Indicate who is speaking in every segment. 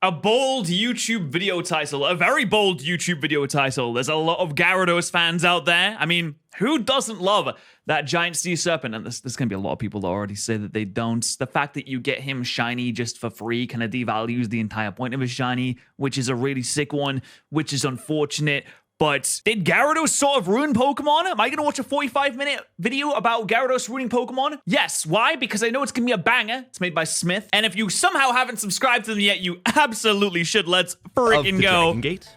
Speaker 1: A bold YouTube video title, a very bold YouTube video title. There's a lot of Gyarados fans out there. I mean, who doesn't love that giant sea serpent? And there's going to be a lot of people that already say that they don't. The fact that you get him shiny just for free kind of devalues the entire point of his shiny, which is a really sick one, which is unfortunate. But did Gyarados sort of ruin Pokemon? Am I going to watch a 45-minute video about Gyarados ruining Pokemon? Yes. Why? Because I know it's going to be a banger. It's made by Smith. And if you somehow haven't subscribed to them yet, you absolutely should. Let's freaking go.
Speaker 2: Dragon Gate?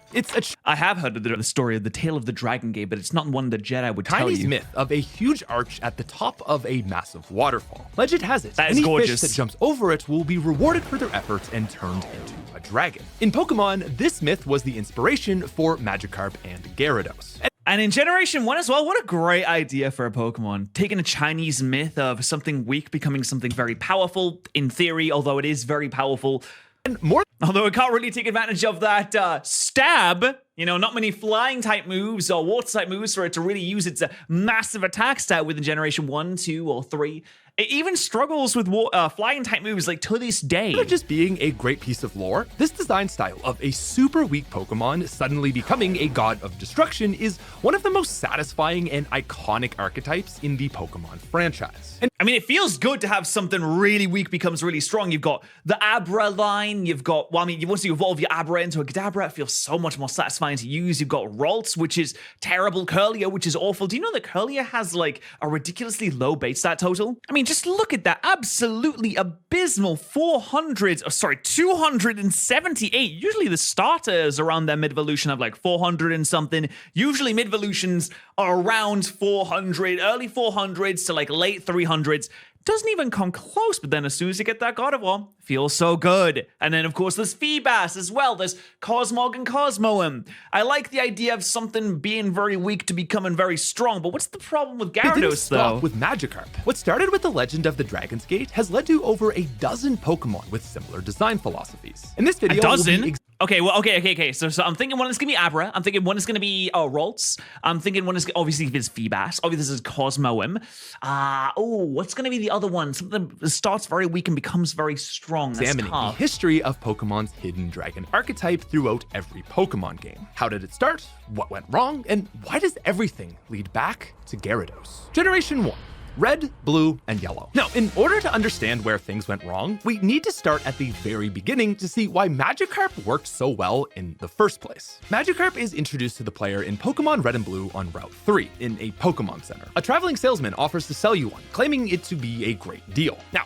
Speaker 1: I have heard of the story of the tale of the Dragon Gate, but it's not one the Jedi would tell
Speaker 2: Tiny's
Speaker 1: you.
Speaker 2: myth of a huge arch at the top of a massive waterfall. Legend has it,
Speaker 1: That is
Speaker 2: any
Speaker 1: gorgeous.
Speaker 2: fish that jumps over it will be rewarded for their efforts and turned into a dragon. In Pokemon, this myth was the inspiration for Magikarp and Gyarados.
Speaker 1: And in Generation 1 as well, what a great idea for a Pokemon. Taking a Chinese myth of something weak becoming something very powerful, in theory, although it is very powerful.
Speaker 2: And more
Speaker 1: Although it can't really take advantage of that stab, you know, not many flying type moves or water type moves for it to really use its massive attack stat within Generation 1, 2, or 3. It even struggles with flying type moves like to this day.
Speaker 2: than just being a great piece of lore, this design style of a super weak Pokemon suddenly becoming a god of destruction is one of the most satisfying and iconic archetypes in the Pokemon franchise. And
Speaker 1: I mean, it feels good to have something really weak becomes really strong. You've got the Abra line. You've got, well, I mean, once you evolve your Abra into a Kadabra, it feels so much more satisfying to use. You've got Ralts, which is terrible. Curlier, which is awful. Do you know that Curlier has like a ridiculously low base stat total? I mean, just look at that absolutely abysmal 278. Usually the starters around their mid-evolution have like 400 and something. Usually mid-evolutions are around 400, early 400s to like late 300s. Doesn't even come close, but then as soon as you get that Gardevoir, feels so good. And then, of course, there's Feebas as well. There's Cosmog and Cosmoem. I like the idea of something being very weak to becoming very strong, but what's the problem with
Speaker 2: it didn't
Speaker 1: Gyarados,
Speaker 2: stop
Speaker 1: though?
Speaker 2: with Magikarp. What started with the legend of the Dragon's Gate has led to over a dozen Pokemon with similar design philosophies. In this video,
Speaker 1: A dozen?
Speaker 2: we'll be
Speaker 1: Okay. So I'm thinking one is going to be Abra. I'm thinking one is going to be Ralts. I'm thinking one is, obviously, if it's Feebas. Obviously, this is Cosmoem. What's going to be the other one? Something that starts very weak and becomes very strong. That's
Speaker 2: examining the
Speaker 1: tough.
Speaker 2: history of Pokemon's hidden dragon archetype throughout every Pokemon game. How did it start? What went wrong? And why does everything lead back to Gyarados? Generation 1. Red, blue, and yellow. Now, in order to understand where things went wrong, we need to start at the very beginning to see why Magikarp worked so well in the first place. Magikarp is introduced to the player in Pokemon Red and Blue on Route 3 in a Pokemon Center. A traveling salesman offers to sell you one, claiming it to be a great deal. Now,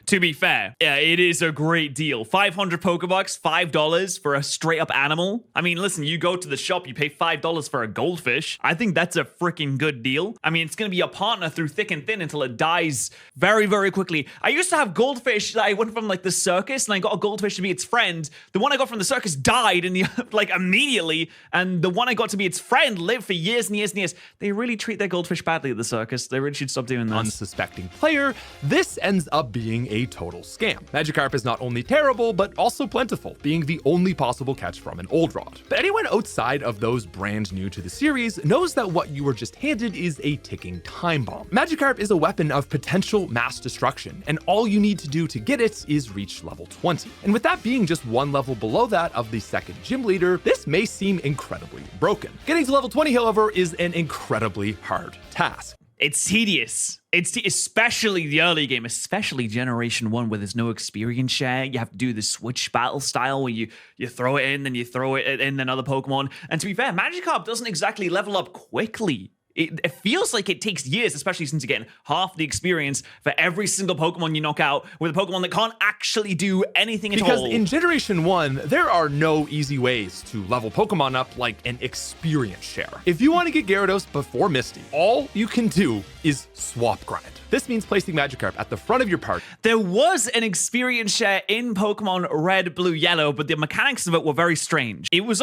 Speaker 1: To be fair, yeah, it is a great deal. 500 Pokebucks, $5 for a straight up animal. I mean, listen, you go to the shop, you pay $5 for a goldfish. I think that's a freaking good deal. I mean, it's going to be a partner through thick and thin until it dies very, very quickly. I used to have goldfish that I went from like the circus and I got a goldfish to be its friend. The one I got from the circus died in the like immediately. And the one I got to be its friend lived for years and years and years. They really treat their goldfish badly at the circus. They really should stop doing that.
Speaker 2: unsuspecting player, this ends up being a total scam. Magikarp is not only terrible, but also plentiful, being the only possible catch from an old rod. But anyone outside of those brand new to the series knows that what you were just handed is a ticking time bomb. Magikarp is a weapon of potential mass destruction, and all you need to do to get it is reach level 20. And with that being just one level below that of the second gym leader, this may seem incredibly broken. Getting to level 20, however, is an incredibly hard task.
Speaker 1: It's tedious. Especially the early game, especially Generation 1 where there's no experience share. You have to do the switch battle style where you throw it in, then you throw it in another Pokemon. And to be fair, Magikarp doesn't exactly level up quickly. It feels like it takes years, especially since you're getting half the experience for every single Pokemon you knock out with a Pokemon that can't actually do anything at all.
Speaker 2: Because in Generation 1, there are no easy ways to level Pokemon up like an experience share. If you want to get Gyarados before Misty, all you can do is swap grind. This means placing Magikarp at the front of your party.
Speaker 1: There was an experience share in Pokemon Red, Blue, Yellow, but the mechanics of it were very strange. It was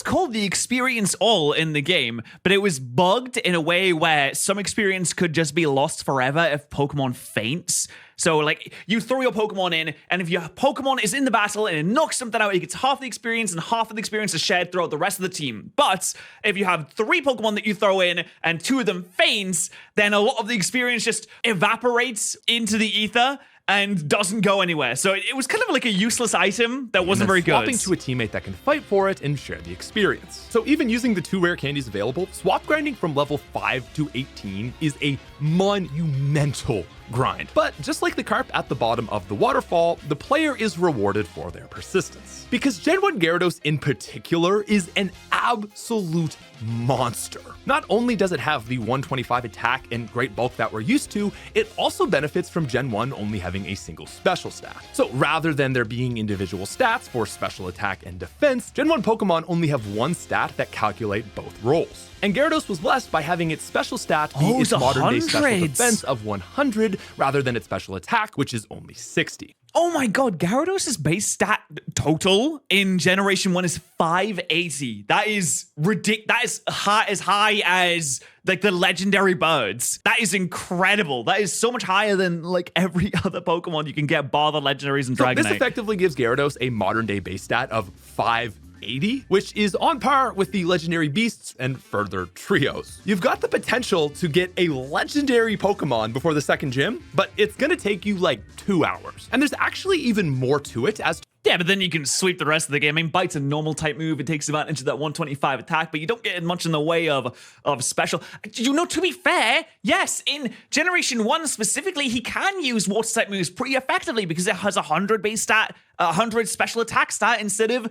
Speaker 1: called the Experience All in the game, but it was bugged in a way where some experience could just be lost forever if Pokemon faints. So, like, you throw your Pokemon in, and if your Pokemon is in the battle and it knocks something out, it gets half the experience, and half of the experience is shared throughout the rest of the team. But if you have 3 Pokemon that you throw in, and 2 of them faints, then a lot of the experience just evaporates into the ether, and doesn't go anywhere. So it was kind of like a useless item that wasn't very good.
Speaker 2: Swapping to a teammate that can fight for it and share the experience. So even using the 2 rare candies available, swap grinding from level 5 to 18 is a monumental grind. But just like the carp at the bottom of the waterfall, the player is rewarded for their persistence. Because Gen 1 Gyarados in particular is an absolute monster. Not only does it have the 125 attack and great bulk that we're used to, it also benefits from Gen 1 only having a single special stat. So rather than there being individual stats for special attack and defense, Gen 1 Pokemon only have one stat that calculate both roles. And Gyarados was blessed by having its special stat be its modern-day special defense of 100 rather than its special attack, which is only 60.
Speaker 1: Oh my god, Gyarados' base stat total in Generation 1 is 580. That is ridiculous. That is as high as like the legendary birds. That is incredible. That is so much higher than like every other Pokemon you can get bar the legendaries and Dragonite.
Speaker 2: This effectively gives Gyarados a modern-day base stat of 580, which is on par with the legendary beasts and further trios. You've got the potential to get a legendary Pokemon before the second gym, but it's gonna take you like 2 hours. And there's actually even more to it as
Speaker 1: yeah, but then you can sweep the rest of the game. I mean, Bite's a normal type move. It takes advantage of that 125 attack, but you don't get much in the way of special. You know, to be fair, yes, in Generation 1 specifically, he can use water type moves pretty effectively because it has 100 base stat, 100 special attack stat instead of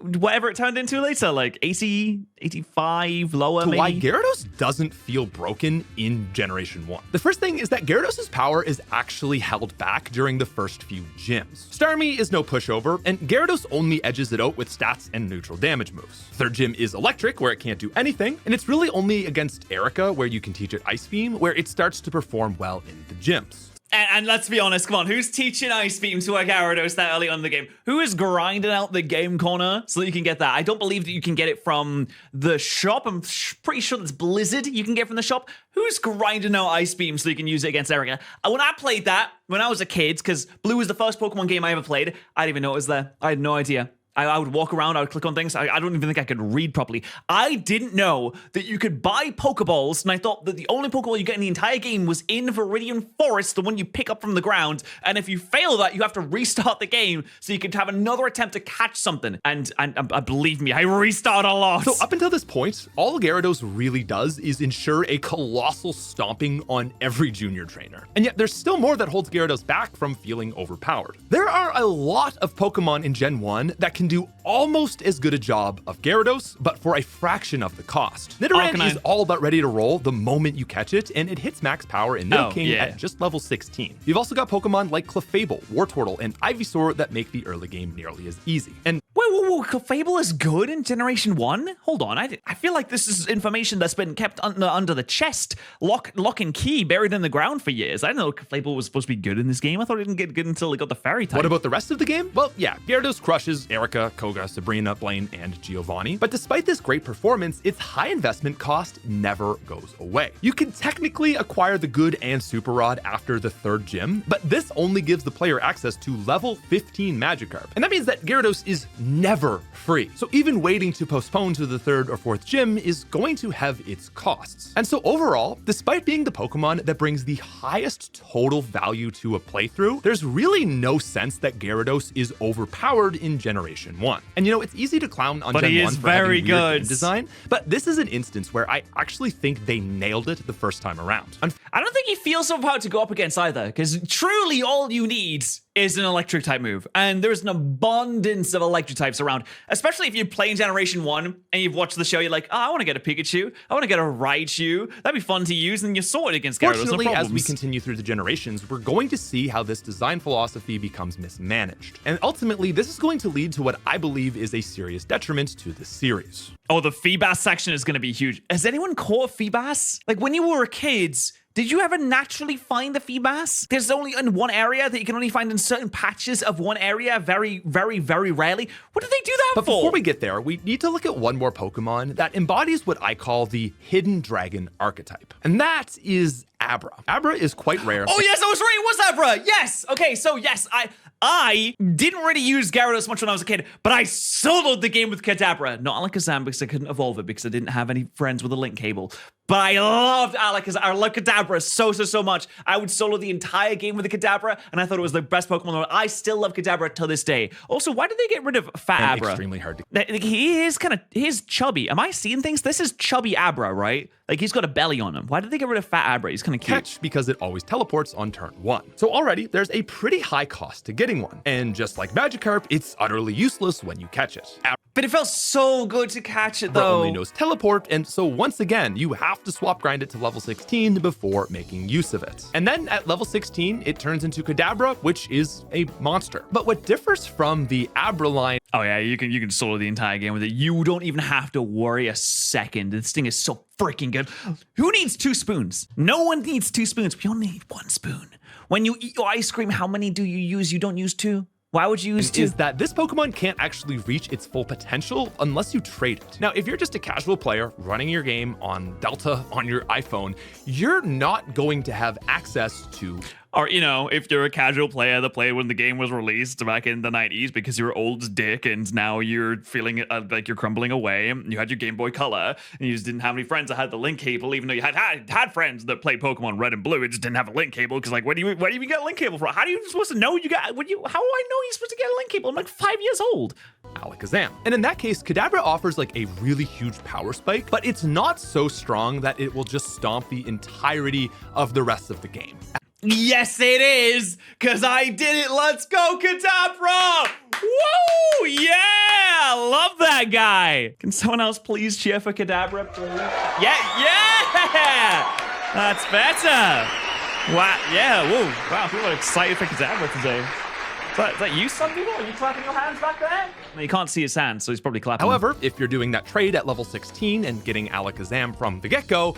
Speaker 1: whatever it turned into later, like 80, 85, lower maybe.
Speaker 2: Why Gyarados doesn't feel broken in Generation 1. The first thing is that Gyarados' power is actually held back during the first few gyms. Starmie is no pushover, and Gyarados only edges it out with stats and neutral damage moves. Third gym is Electric, where it can't do anything, and it's really only against Erica, where you can teach it Ice Beam, where it starts to perform well in the gyms.
Speaker 1: And let's be honest, come on, who's teaching Ice Beam to a Gyarados that early on in the game? Who is grinding out the game corner so that you can get that? I don't believe that you can get it from the shop. I'm pretty sure that's Blizzard you can get from the shop. Who's grinding out Ice Beam so you can use it against Erica? When I played that, when I was a kid, because Blue was the first Pokemon game I ever played, I didn't even know it was there. I had no idea. I would walk around, I would click on things. I don't even think I could read properly. I didn't know that you could buy Pokeballs, and I thought that the only Pokeball you get in the entire game was in Viridian Forest, the one you pick up from the ground. And if you fail that, you have to restart the game so you could have another attempt to catch something. And believe me, I restarted a lot.
Speaker 2: So up until this point, all Gyarados really does is ensure a colossal stomping on every junior trainer. And yet there's still more that holds Gyarados back from feeling overpowered. There are a lot of Pokemon in Gen 1 that can do almost as good a job of Gyarados, but for a fraction of the cost. Nidoran is all but ready to roll the moment you catch it, and it hits max power in Nidoking at just level 16. You've also got Pokemon like Clefable, Wartortle, and Ivysaur that make the early game nearly as easy. And
Speaker 1: Whoa, Clefable is good in Generation 1? Hold on, I feel like this is information that's been kept under the chest, lock and key, buried in the ground for years. I didn't know Clefable was supposed to be good in this game. I thought it didn't get good until it got the fairy type.
Speaker 2: What about the rest of the game? Well, yeah, Gyarados crushes Erica, Koga, Sabrina, Blaine, and Giovanni. But despite this great performance, its high investment cost never goes away. You can technically acquire the Good and Super Rod after the third gym, but this only gives the player access to level 15 Magikarp. And that means that Gyarados is never free. So even waiting to postpone to the third or fourth gym is going to have its costs. And so overall, despite being the Pokemon that brings the highest total value to a playthrough, there's really no sense that Gyarados is overpowered in Generation 1. And you know, it's easy to clown on Gen 1 for having weird game design, but this is an instance where I actually think they nailed it the first time around.
Speaker 1: I don't think he feels so proud to go up against either, because truly all you need is an electric type move, and there's an abundance of electric types around, especially if you play in Generation 1 and you've watched the show, you're like, oh, I want to get a Pikachu, I want to get a Raichu, that'd be fun to use, and you saw it against Gyarados.
Speaker 2: Fortunately,
Speaker 1: no
Speaker 2: as we continue through the generations, we're going to see how this design philosophy becomes mismanaged, and ultimately this is going to lead to what I believe is a serious detriment to the series.
Speaker 1: Oh, the Feebas section is going to be huge. Has anyone caught Feebas? Like, when you were kids, did you ever naturally find the Feebas? There's only in one area that you can only find in certain patches of one area, very, very, very rarely. What did they do that
Speaker 2: for? But
Speaker 1: for?
Speaker 2: Before we get there, we need to look at one more Pokemon that embodies what I call the hidden dragon archetype. And that is Abra. Abra is quite rare.
Speaker 1: Oh, yes, I was right. It was Abra. Yes. Okay, so yes, I didn't really use Gyarados much when I was a kid, but I soloed the game with Kadabra. Not Alakazam because I couldn't evolve it because I didn't have any friends with a link cable. But I loved Alakazam. I love Kadabra so much. I would solo the entire game with the Kadabra, and I thought it was the best Pokemon. I still love Kadabra till this day. Also, why did they get rid of Fat Abra?
Speaker 2: Extremely hard to.
Speaker 1: He's chubby. Am I seeing things? This is chubby Abra, right? Like he's got a belly on him. Why did they get rid of Fat Abra? He's kind of cute.
Speaker 2: Catch because it always teleports on turn 1. So already there's a pretty high cost to getting one. And just like Magikarp, it's utterly useless when you catch it.
Speaker 1: But it felt so good to catch it
Speaker 2: Abra
Speaker 1: though.
Speaker 2: only knows teleport, and so once again, you have to swap grind it to level 16 before making use of it. And then at level 16, it turns into Kadabra, which is a monster. But what differs from the Abra line.
Speaker 1: Oh yeah, you can solo the entire game with it. You don't even have to worry a second. This thing is so freaking good. Who needs 2 spoons? No one needs 2 spoons. We only need 1 spoon. When you eat your ice cream, how many do you use? You don't use 2? Why would you use 2?
Speaker 2: Is that this Pokemon can't actually reach its full potential unless you trade it. Now, if you're just a casual player running your game on Delta on your iPhone, you're not going to have access to.
Speaker 1: Or, you know, if you're a casual player that played when the game was released back in the 90s because you were old as dick and now you're feeling like you're crumbling away. You had your Game Boy Color and you just didn't have any friends that had the link cable, even though you had friends that played Pokemon Red and Blue. It just didn't have a link cable because, like, where do you even get a link cable from? How are you supposed to know you got? How do I know you're supposed to get a link cable? I'm like 5 years old.
Speaker 2: Alakazam. And in that case, Kadabra offers like a really huge power spike, but it's not so strong that it will just stomp the entirety of the rest of the game.
Speaker 1: Yes, it is, because I did it. Let's go, Kadabra! Woo! Yeah! Love that guy. Can someone else please cheer for Kadabra, please? Yeah! That's better. Wow, yeah, whoa. Wow, people are excited for Kadabra today. Is that you, some people? Are you clapping your hands back there? No, you can't see his hands, so he's probably clapping.
Speaker 2: However, if you're doing that trade at level 16 and getting Alakazam from the get-go,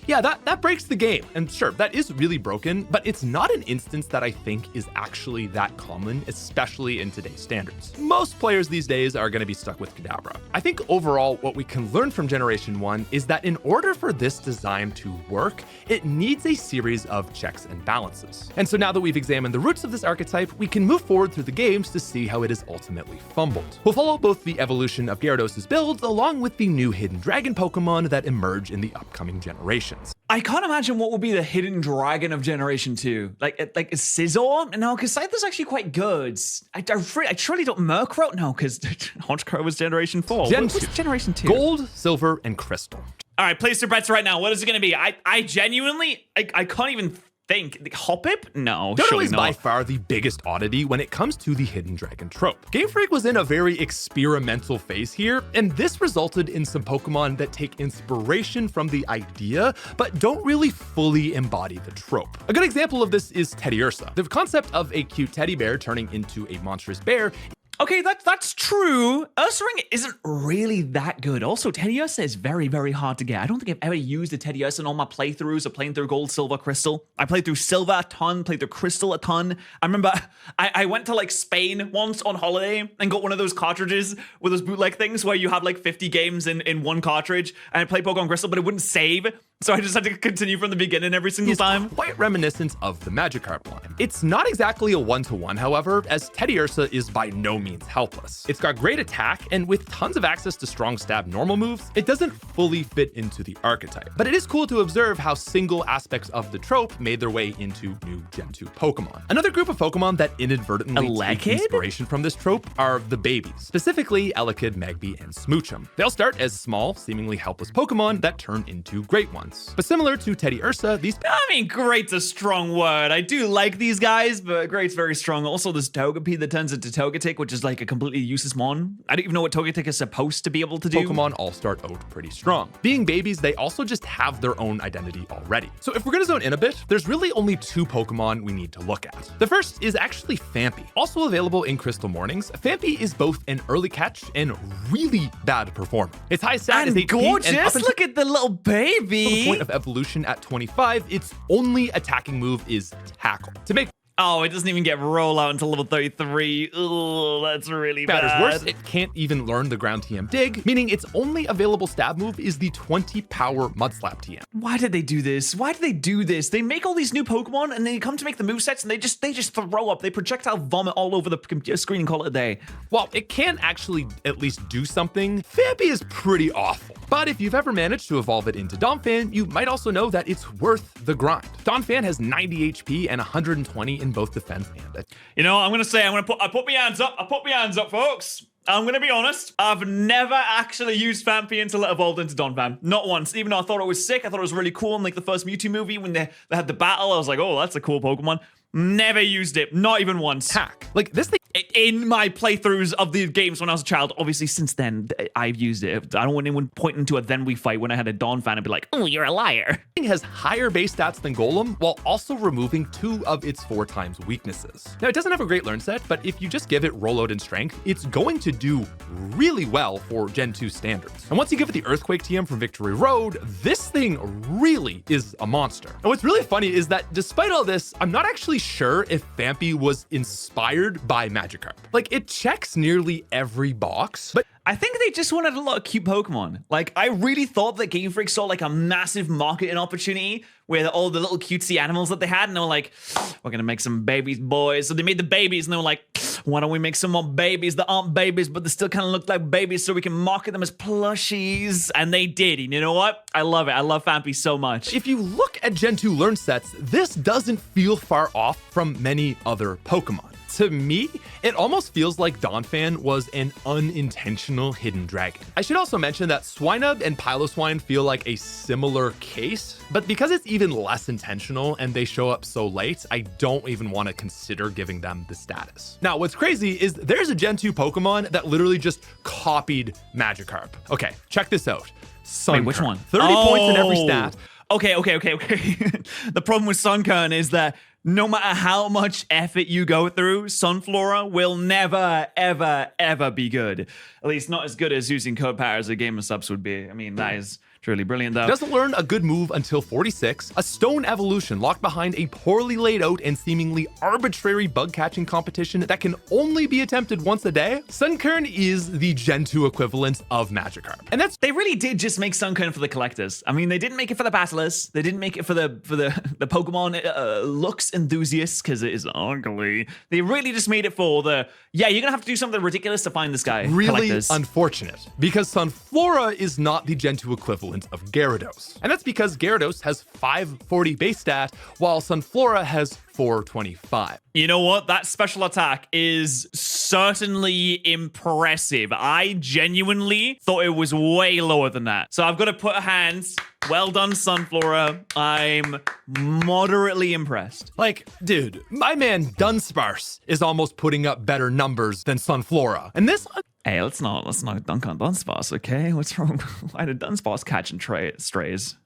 Speaker 2: yeah, that breaks the game. And sure, that is really broken, but it's not an instance that I think is actually that common, especially in today's standards. Most players these days are going to be stuck with Kadabra. I think overall, what we can learn from Generation 1 is that in order for this design to work, it needs a series of checks and balances. And so now that we've examined the roots of this archetype, we can move forward through the games to see how it is ultimately fumbled. We'll follow both the evolution of Gyarados' build along with the new hidden dragon Pokemon that emerge in the upcoming generations.
Speaker 1: I can't imagine what will be the hidden dragon of Generation 2. Like Scizor? No, because Scyther's actually quite good. I truly don't. Murkrow? No, because Honchkrow was Generation 4. What's Generation 2?
Speaker 2: Gold, Silver, and Crystal.
Speaker 1: All right, place your bets right now. What is it going to be? I genuinely, I can't even think. Hoppip? No,
Speaker 2: Dodo
Speaker 1: surely
Speaker 2: is
Speaker 1: not.
Speaker 2: by far the biggest oddity when it comes to the hidden dragon trope. Game Freak was in a very experimental phase here, and this resulted in some Pokemon that take inspiration from the idea, but don't really fully embody the trope. A good example of this is Patterrz. The concept of a cute teddy bear turning into a monstrous bear.
Speaker 1: Okay, that's true. Ursaring isn't really that good. Also, Patterrz is very, very hard to get. I don't think I've ever used a Patterrz in all my playthroughs of playing through Gold, Silver, Crystal. I played through Silver a ton, played through Crystal a ton. I remember I went to like Spain once on holiday and got one of those cartridges with those bootleg things where you have like 50 games in one cartridge, and I played Pokemon Crystal, but it wouldn't save. So I just had to continue from the beginning every single time.
Speaker 2: Quite reminiscent of the Magikarp line. It's not exactly a one-to-one, however, as Patterrz is by no means helpless. It's got great attack, and with tons of access to strong stab normal moves, it doesn't fully fit into the archetype. But it is cool to observe how single aspects of the trope made their way into new Gen 2 Pokemon. Another group of Pokemon that inadvertently take inspiration from this trope are the babies, specifically Elekid, Magby, and Smoochum. They'll start as small, seemingly helpless Pokemon that turn into great ones. But similar to Patterrz, these...
Speaker 1: I mean, great's a strong word. I do like these guys, but great's very strong. Also, there's Togepi that turns into Togetic, which is like a completely useless mon. I don't even know what Togetic is supposed to be able to do.
Speaker 2: Pokemon all start out pretty strong. Being babies, they also just have their own identity already. So if we're gonna zone in a bit, there's really only 2 Pokemon we need to look at. The first is actually Phanpy. Also available in Crystal Mornings, Phanpy is both an early catch and really bad performer. Its high stat is 8
Speaker 1: gorgeous. And look at the little baby.
Speaker 2: Point of evolution at 25, its only attacking move is Tackle. To make
Speaker 1: Oh, it doesn't even get rollout until level 33. Ugh, that's really
Speaker 2: Matters
Speaker 1: bad.
Speaker 2: worse, it can't even learn the ground TM dig, meaning its only available stab move is the 20 power Mudslap TM.
Speaker 1: Why did they do this? Why did they do this? They make all these new Pokemon and then you come to make the movesets and they just throw up. They projectile vomit all over the computer screen and call it a day.
Speaker 2: While it can actually at least do something, Phanpy is pretty awful. But if you've ever managed to evolve it into Donphan, you might also know that it's worth the grind. Donphan has 90 HP and 120 in both defense and attack.
Speaker 1: You know, I put my hands up. I put my hands up, folks. I'm gonna be honest. I've never actually used Phanpy until it evolved into Donphan. Not once. Even though I thought it was sick, I thought it was really cool in like the first Mewtwo movie when they had the battle. I was like, oh, that's a cool Pokemon. Never used it. Not even once.
Speaker 2: Like this thing.
Speaker 1: In my playthroughs of the games when I was a child, obviously since then I've used it. I don't want anyone pointing to a then we fight when I had a Donphan and be like, oh, you're a liar.
Speaker 2: It has higher base stats than Golem while also removing 2 of its 4 times weaknesses. Now it doesn't have a great learn set, but if you just give it rollout and strength, it's going to do really well for Gen 2 standards. And once you give it the Earthquake TM from Victory Road, this thing really is a monster. And what's really funny is that despite all this, I'm not actually sure if Phanpy was inspired by Magikarp. Like, it checks nearly every box, but
Speaker 1: I think they just wanted a lot of cute Pokemon. Like, I really thought that Game Freak saw like a massive marketing opportunity with all the little cutesy animals that they had, and they were like, we're gonna make some babies, boys. So they made the babies, and they were like, why don't we make some more babies that aren't babies, but they still kind of look like babies so we can market them as plushies? And they did, and you know what? I love it. I love Phanpy so much.
Speaker 2: if you look at Gen 2 learn sets, this doesn't feel far off from many other Pokemon. To me, it almost feels like Donphan was an unintentional hidden dragon. I should also mention that Swinub and Piloswine feel like a similar case, but because it's even less intentional and they show up so late, I don't even want to consider giving them the status. Now, what's crazy is there's a Gen 2 Pokemon that literally just copied Magikarp. Okay, check this out.
Speaker 1: Wait, which one?
Speaker 2: 30 points in every stat.
Speaker 1: Okay. The problem with Sunkern is that no matter how much effort you go through, Sunflora will never, ever, ever be good. At least not as good as using Code Power as a game of subs would be. I mean, that is truly brilliant, though.
Speaker 2: Doesn't learn a good move until 46, a stone evolution locked behind a poorly laid out and seemingly arbitrary bug catching competition that can only be attempted once a day. Sunkern is the Gen 2 equivalent of Magikarp. And that's
Speaker 1: They really did just make Sunkern for the collectors. I mean, they didn't make it for the battlers. They didn't make it for the Pokemon looks enthusiasts because it is ugly. They really just made it for the, yeah, you're gonna have to do something ridiculous to find this guy.
Speaker 2: really
Speaker 1: collectors.
Speaker 2: unfortunate because Sunflora is not the Gen 2 equivalent of Gyarados. And that's because Gyarados has 540 base stat while Sunflora has 425.
Speaker 1: You know what? That special attack is certainly impressive. I genuinely thought it was way lower than that. So I've got to put a hands. Well done, Sunflora. I'm moderately impressed.
Speaker 2: Like, dude, my man Dunsparce is almost putting up better numbers than Sunflora. And this
Speaker 1: Hey, let's not dunk on Dunsparce, okay? What's wrong? Why did Dunsparce catching strays?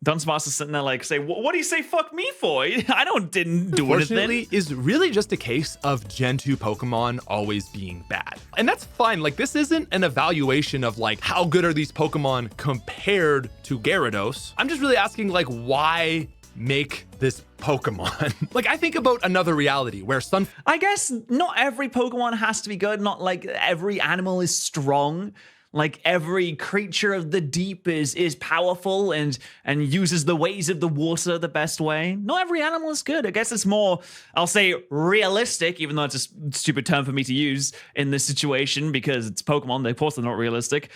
Speaker 1: Dunsparce is sitting there like, say, what do you say fuck me for? Didn't do
Speaker 2: unfortunately
Speaker 1: anything.
Speaker 2: is really just a case of Gen 2 Pokemon always being bad. And that's fine. Like, this isn't an evaluation of like, how good are these Pokemon compared to Gyarados? I'm just really asking like, why make this Pokemon? Like, I think about another reality where
Speaker 1: I guess not every Pokemon has to be good. Not like every animal is strong. Like every creature of the deep is powerful and uses the ways of the water the best way. Not every animal is good. I guess it's more, I'll say, realistic, even though it's a stupid term for me to use in this situation because it's Pokemon. Of course, they're not realistic.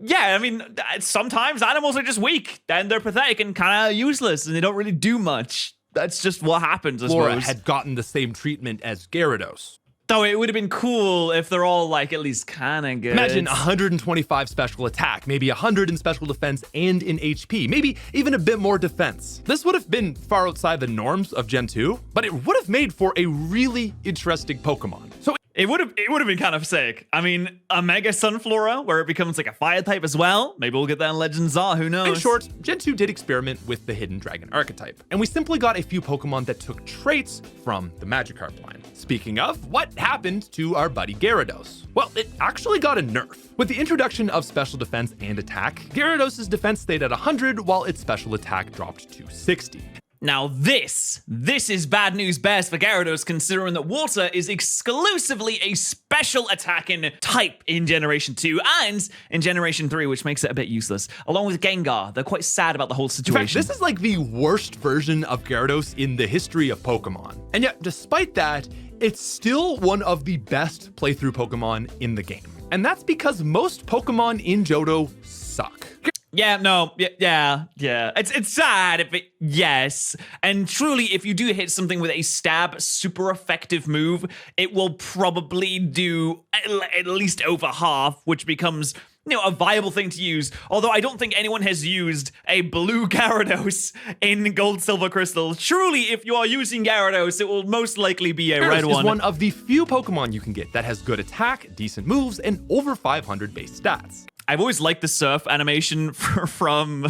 Speaker 1: Yeah, I mean, sometimes animals are just weak and they're pathetic and kind of useless and they don't really do much. That's just what happens, I
Speaker 2: Flora
Speaker 1: suppose.
Speaker 2: had gotten the same treatment as Gyarados.
Speaker 1: So it would have been cool if they're all like at least kind of good.
Speaker 2: Imagine 125 special attack, maybe 100 in special defense and in HP, maybe even a bit more defense. This would have been far outside the norms of Gen 2, but it would have made for a really interesting Pokemon. So
Speaker 1: It would have been kind of sick. I mean, a Mega Sunflora where it becomes like a fire type as well. Maybe we'll get that in Legends Z, who knows?
Speaker 2: in short, Gen 2 did experiment with the hidden dragon archetype, and we simply got a few Pokemon that took traits from the Magikarp line. Speaking of, what happened to our buddy Gyarados? Well, it actually got a nerf. With the introduction of special defense and attack, Gyarados' defense stayed at 100 while its special attack dropped to 60.
Speaker 1: Now this is bad news bears for Gyarados, considering that Water is exclusively a special attacking type in Generation 2 and in Generation 3, which makes it a bit useless. Along with Gengar, they're quite sad about the whole situation.
Speaker 2: In fact, this is like the worst version of Gyarados in the history of Pokemon. And yet, despite that, it's still one of the best playthrough Pokemon in the game. And that's because most Pokemon in Johto suck.
Speaker 1: Yeah, no, yeah. It's sad yes. And truly, if you do hit something with a stab super effective move, it will probably do at least over half, which becomes, you know, a viable thing to use. Although I don't think anyone has used a blue Gyarados in Gold, Silver, Crystal. Truly, if you are using Gyarados, it will most likely be a red one.
Speaker 2: Is one of the few Pokemon you can get that has good attack, decent moves, and over 500 base stats.
Speaker 1: I've always liked the surf animation from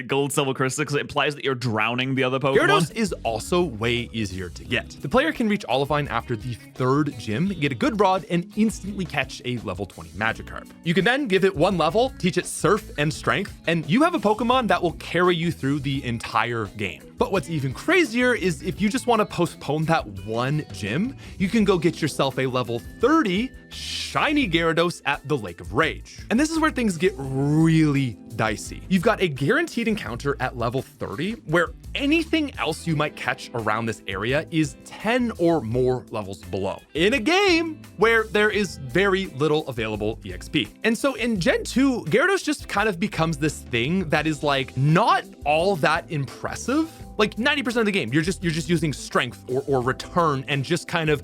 Speaker 1: Gold, Silver, Crystal because it implies that you're drowning the other Pokemon.
Speaker 2: Gyarados is also way easier to get. The player can reach Olivine after the 3rd gym, get a good rod, and instantly catch a level 20 Magikarp. You can then give it 1 level, teach it Surf and Strength, and you have a Pokemon that will carry you through the entire game. But what's even crazier is if you just want to postpone that 1 gym, you can go get yourself a level 30 shiny Gyarados at the Lake of Rage. And this is where things get really dicey. You've got a guaranteed encounter at level 30 where anything else you might catch around this area is 10 or more levels below, in a game where there is very little available EXP. And so in Gen 2, Gyarados just kind of becomes this thing that is like not all that impressive. Like 90% of the game, you're just using strength or return and just kind of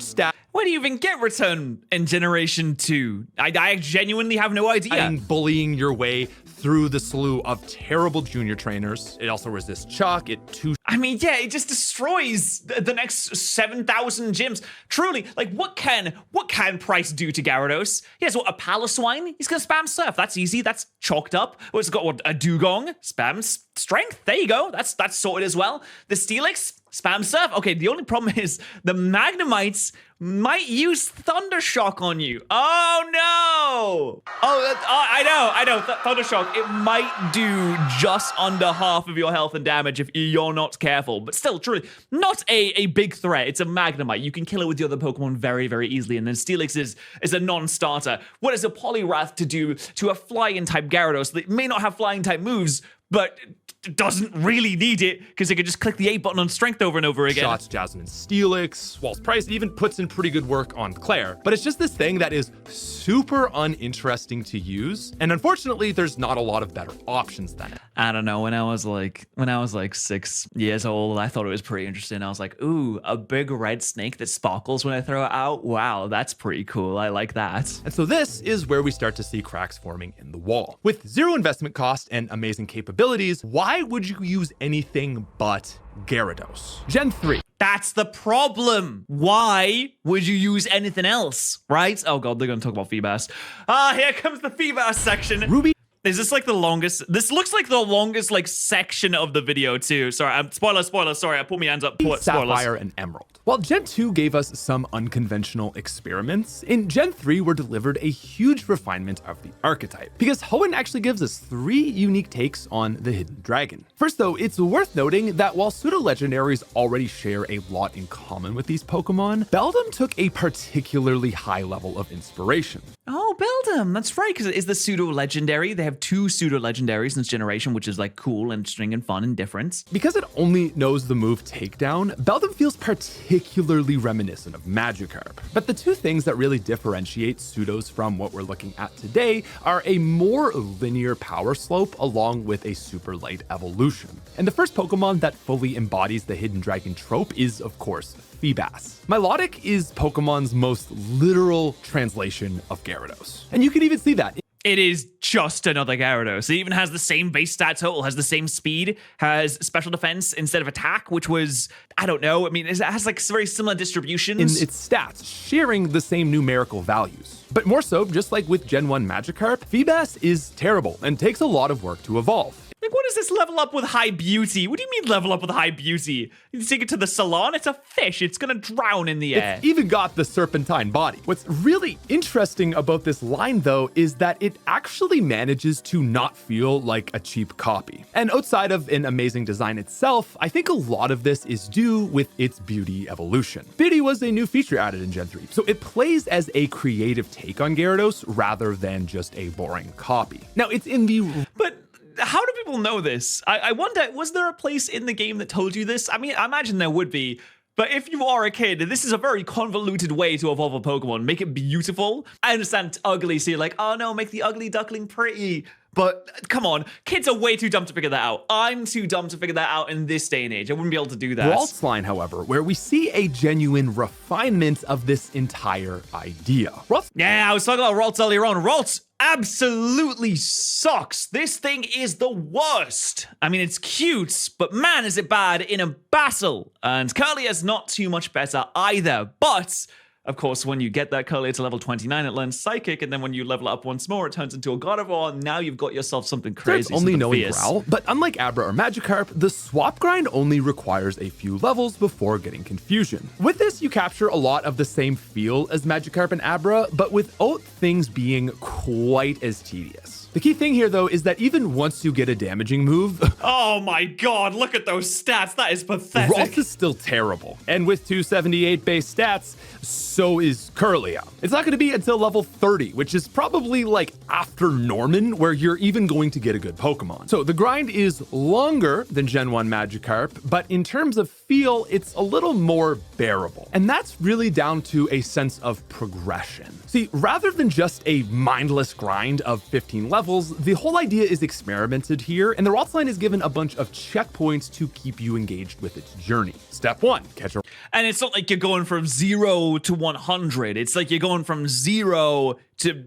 Speaker 2: stat.
Speaker 1: Where do you even get return in Generation 2? I genuinely have no idea.
Speaker 2: And bullying your way through the slew of terrible junior trainers. It also resists Chuck.
Speaker 1: I mean, yeah, it just destroys the next 7,000 gyms. Truly, like, what can Price do to Gyarados? He has what, a Paloswine? He's gonna spam Surf. That's easy. That's chalked up. Well, it's got what, a Dugong? Spam Strength. There you go. That's sorted as well. The Steelix, spam Surf. Okay, the only problem is the Magnemites might use Thundershock on you. Oh no! I know. Thundershock, it might do just under half of your health and damage if you're not careful. But still, truly, not a big threat. It's a Magnemite. You can kill it with the other Pokemon very, very easily. And then Steelix is a non-starter. What is a Poliwrath to do to a Flying-type Gyarados that may not have Flying-type moves, but doesn't really need it because it could just click the A button on Strength over and over again.
Speaker 2: Shots Jasmine Steelix, whilst Price even puts in pretty good work on Claire. But it's just this thing that is super uninteresting to use. And unfortunately, there's not a lot of better options than it.
Speaker 1: I don't know. When I was like 6 years old, I thought it was pretty interesting. I was like, ooh, a big red snake that sparkles when I throw it out. Wow, that's pretty cool. I like that.
Speaker 2: And so this is where we start to see cracks forming in the wall. With 0 investment cost and amazing capabilities, why would you use anything but Gyarados? Gen 3.
Speaker 1: That's the problem. Why would you use anything else, right? Oh god, they're gonna talk about Feebas. Here comes the Feebas section.
Speaker 2: Ruby.
Speaker 1: Is this like the longest? This looks like the longest like section of the video too. Sorry, spoiler. Sorry, I put my hands up. Spoilers.
Speaker 2: Sapphire and Emerald. While Gen 2 gave us some unconventional experiments, in Gen 3 we're delivered a huge refinement of the archetype, because Hoenn actually gives us 3 unique takes on the Hidden Dragon. First though, it's worth noting that while pseudo-legendaries already share a lot in common with these Pokemon, Beldum took a particularly high level of inspiration.
Speaker 1: Oh, Beldum, that's right, because it is the pseudo-legendary. They have 2 pseudo-legendaries in this generation, which is like cool and interesting and fun and different.
Speaker 2: Because it only knows the move Takedown, Beldum feels particularly reminiscent of Magikarp. But the 2 things that really differentiate pseudos from what we're looking at today are a more linear power slope along with a super light evolution. And the first Pokemon that fully embodies the Hidden Dragon trope is, of course, Feebas. Milotic is Pokemon's most literal translation of Gyarados. And you can even see that.
Speaker 1: It is just another Gyarados. It even has the same base stat total, has the same speed, has special defense instead of attack, which was, I don't know. I mean, it has like very similar distributions.
Speaker 2: In its stats, sharing the same numerical values. But more so, just like with Gen 1 Magikarp, Feebas is terrible and takes a lot of work to evolve.
Speaker 1: Like, what is this level up with high beauty? What do you mean level up with high beauty? You take it to the salon? It's a fish. It's gonna drown in the air.
Speaker 2: It's even got the serpentine body. What's really interesting about this line, though, is that it actually manages to not feel like a cheap copy. And outside of an amazing design itself, I think a lot of this is due with its beauty evolution. Beauty was a new feature added in Gen 3, so it plays as a creative take on Gyarados rather than just a boring copy. Now, it's in the...
Speaker 1: But how do people know this? I wonder, was there a place in the game that told you this? I mean, I imagine there would be. But if you are a kid, this is a very convoluted way to evolve a Pokemon. Make it beautiful. I understand it's ugly, so you're like, oh no, make the ugly duckling pretty. But come on, kids are way too dumb to figure that out. I'm too dumb to figure that out in this day and age. I wouldn't be able to do that.
Speaker 2: Ralt's line, however, where we see a genuine refinement of this entire idea.
Speaker 1: Yeah, I was talking about Ralts earlier on. Ralts absolutely sucks. This thing is the worst. I mean, it's cute, but man, is it bad in a battle. And Curlia's not too much better either, but... Of course, when you get that Curlia to level 29, it learns Psychic, and then when you level it up once more, it turns into a Gardevoir, and now you've got yourself something crazy,
Speaker 2: only
Speaker 1: something
Speaker 2: knowing
Speaker 1: fierce.
Speaker 2: Growl, but unlike Abra or Magikarp, the swap grind only requires a few levels before getting Confusion. With this, you capture a lot of the same feel as Magikarp and Abra, but without things being quite as tedious. The key thing here, though, is that even once you get a damaging move...
Speaker 1: Oh my god, look at those stats. That is pathetic.
Speaker 2: Ralts is still terrible. And with 278 base stats, so is Curlia. It's not going to be until level 30, which is probably like after Norman, where you're even going to get a good Pokemon. So the grind is longer than Gen 1 Magikarp, but in terms of feel, it's a little more bearable. And that's really down to a sense of progression. See, rather than just a mindless grind of 15 levels, the whole idea is experimented here, and the Ralts line is given a bunch of checkpoints to keep you engaged with its journey. Step 1, catch a...
Speaker 1: And it's not like you're going from 0 to 100. It's like you're going from 0 to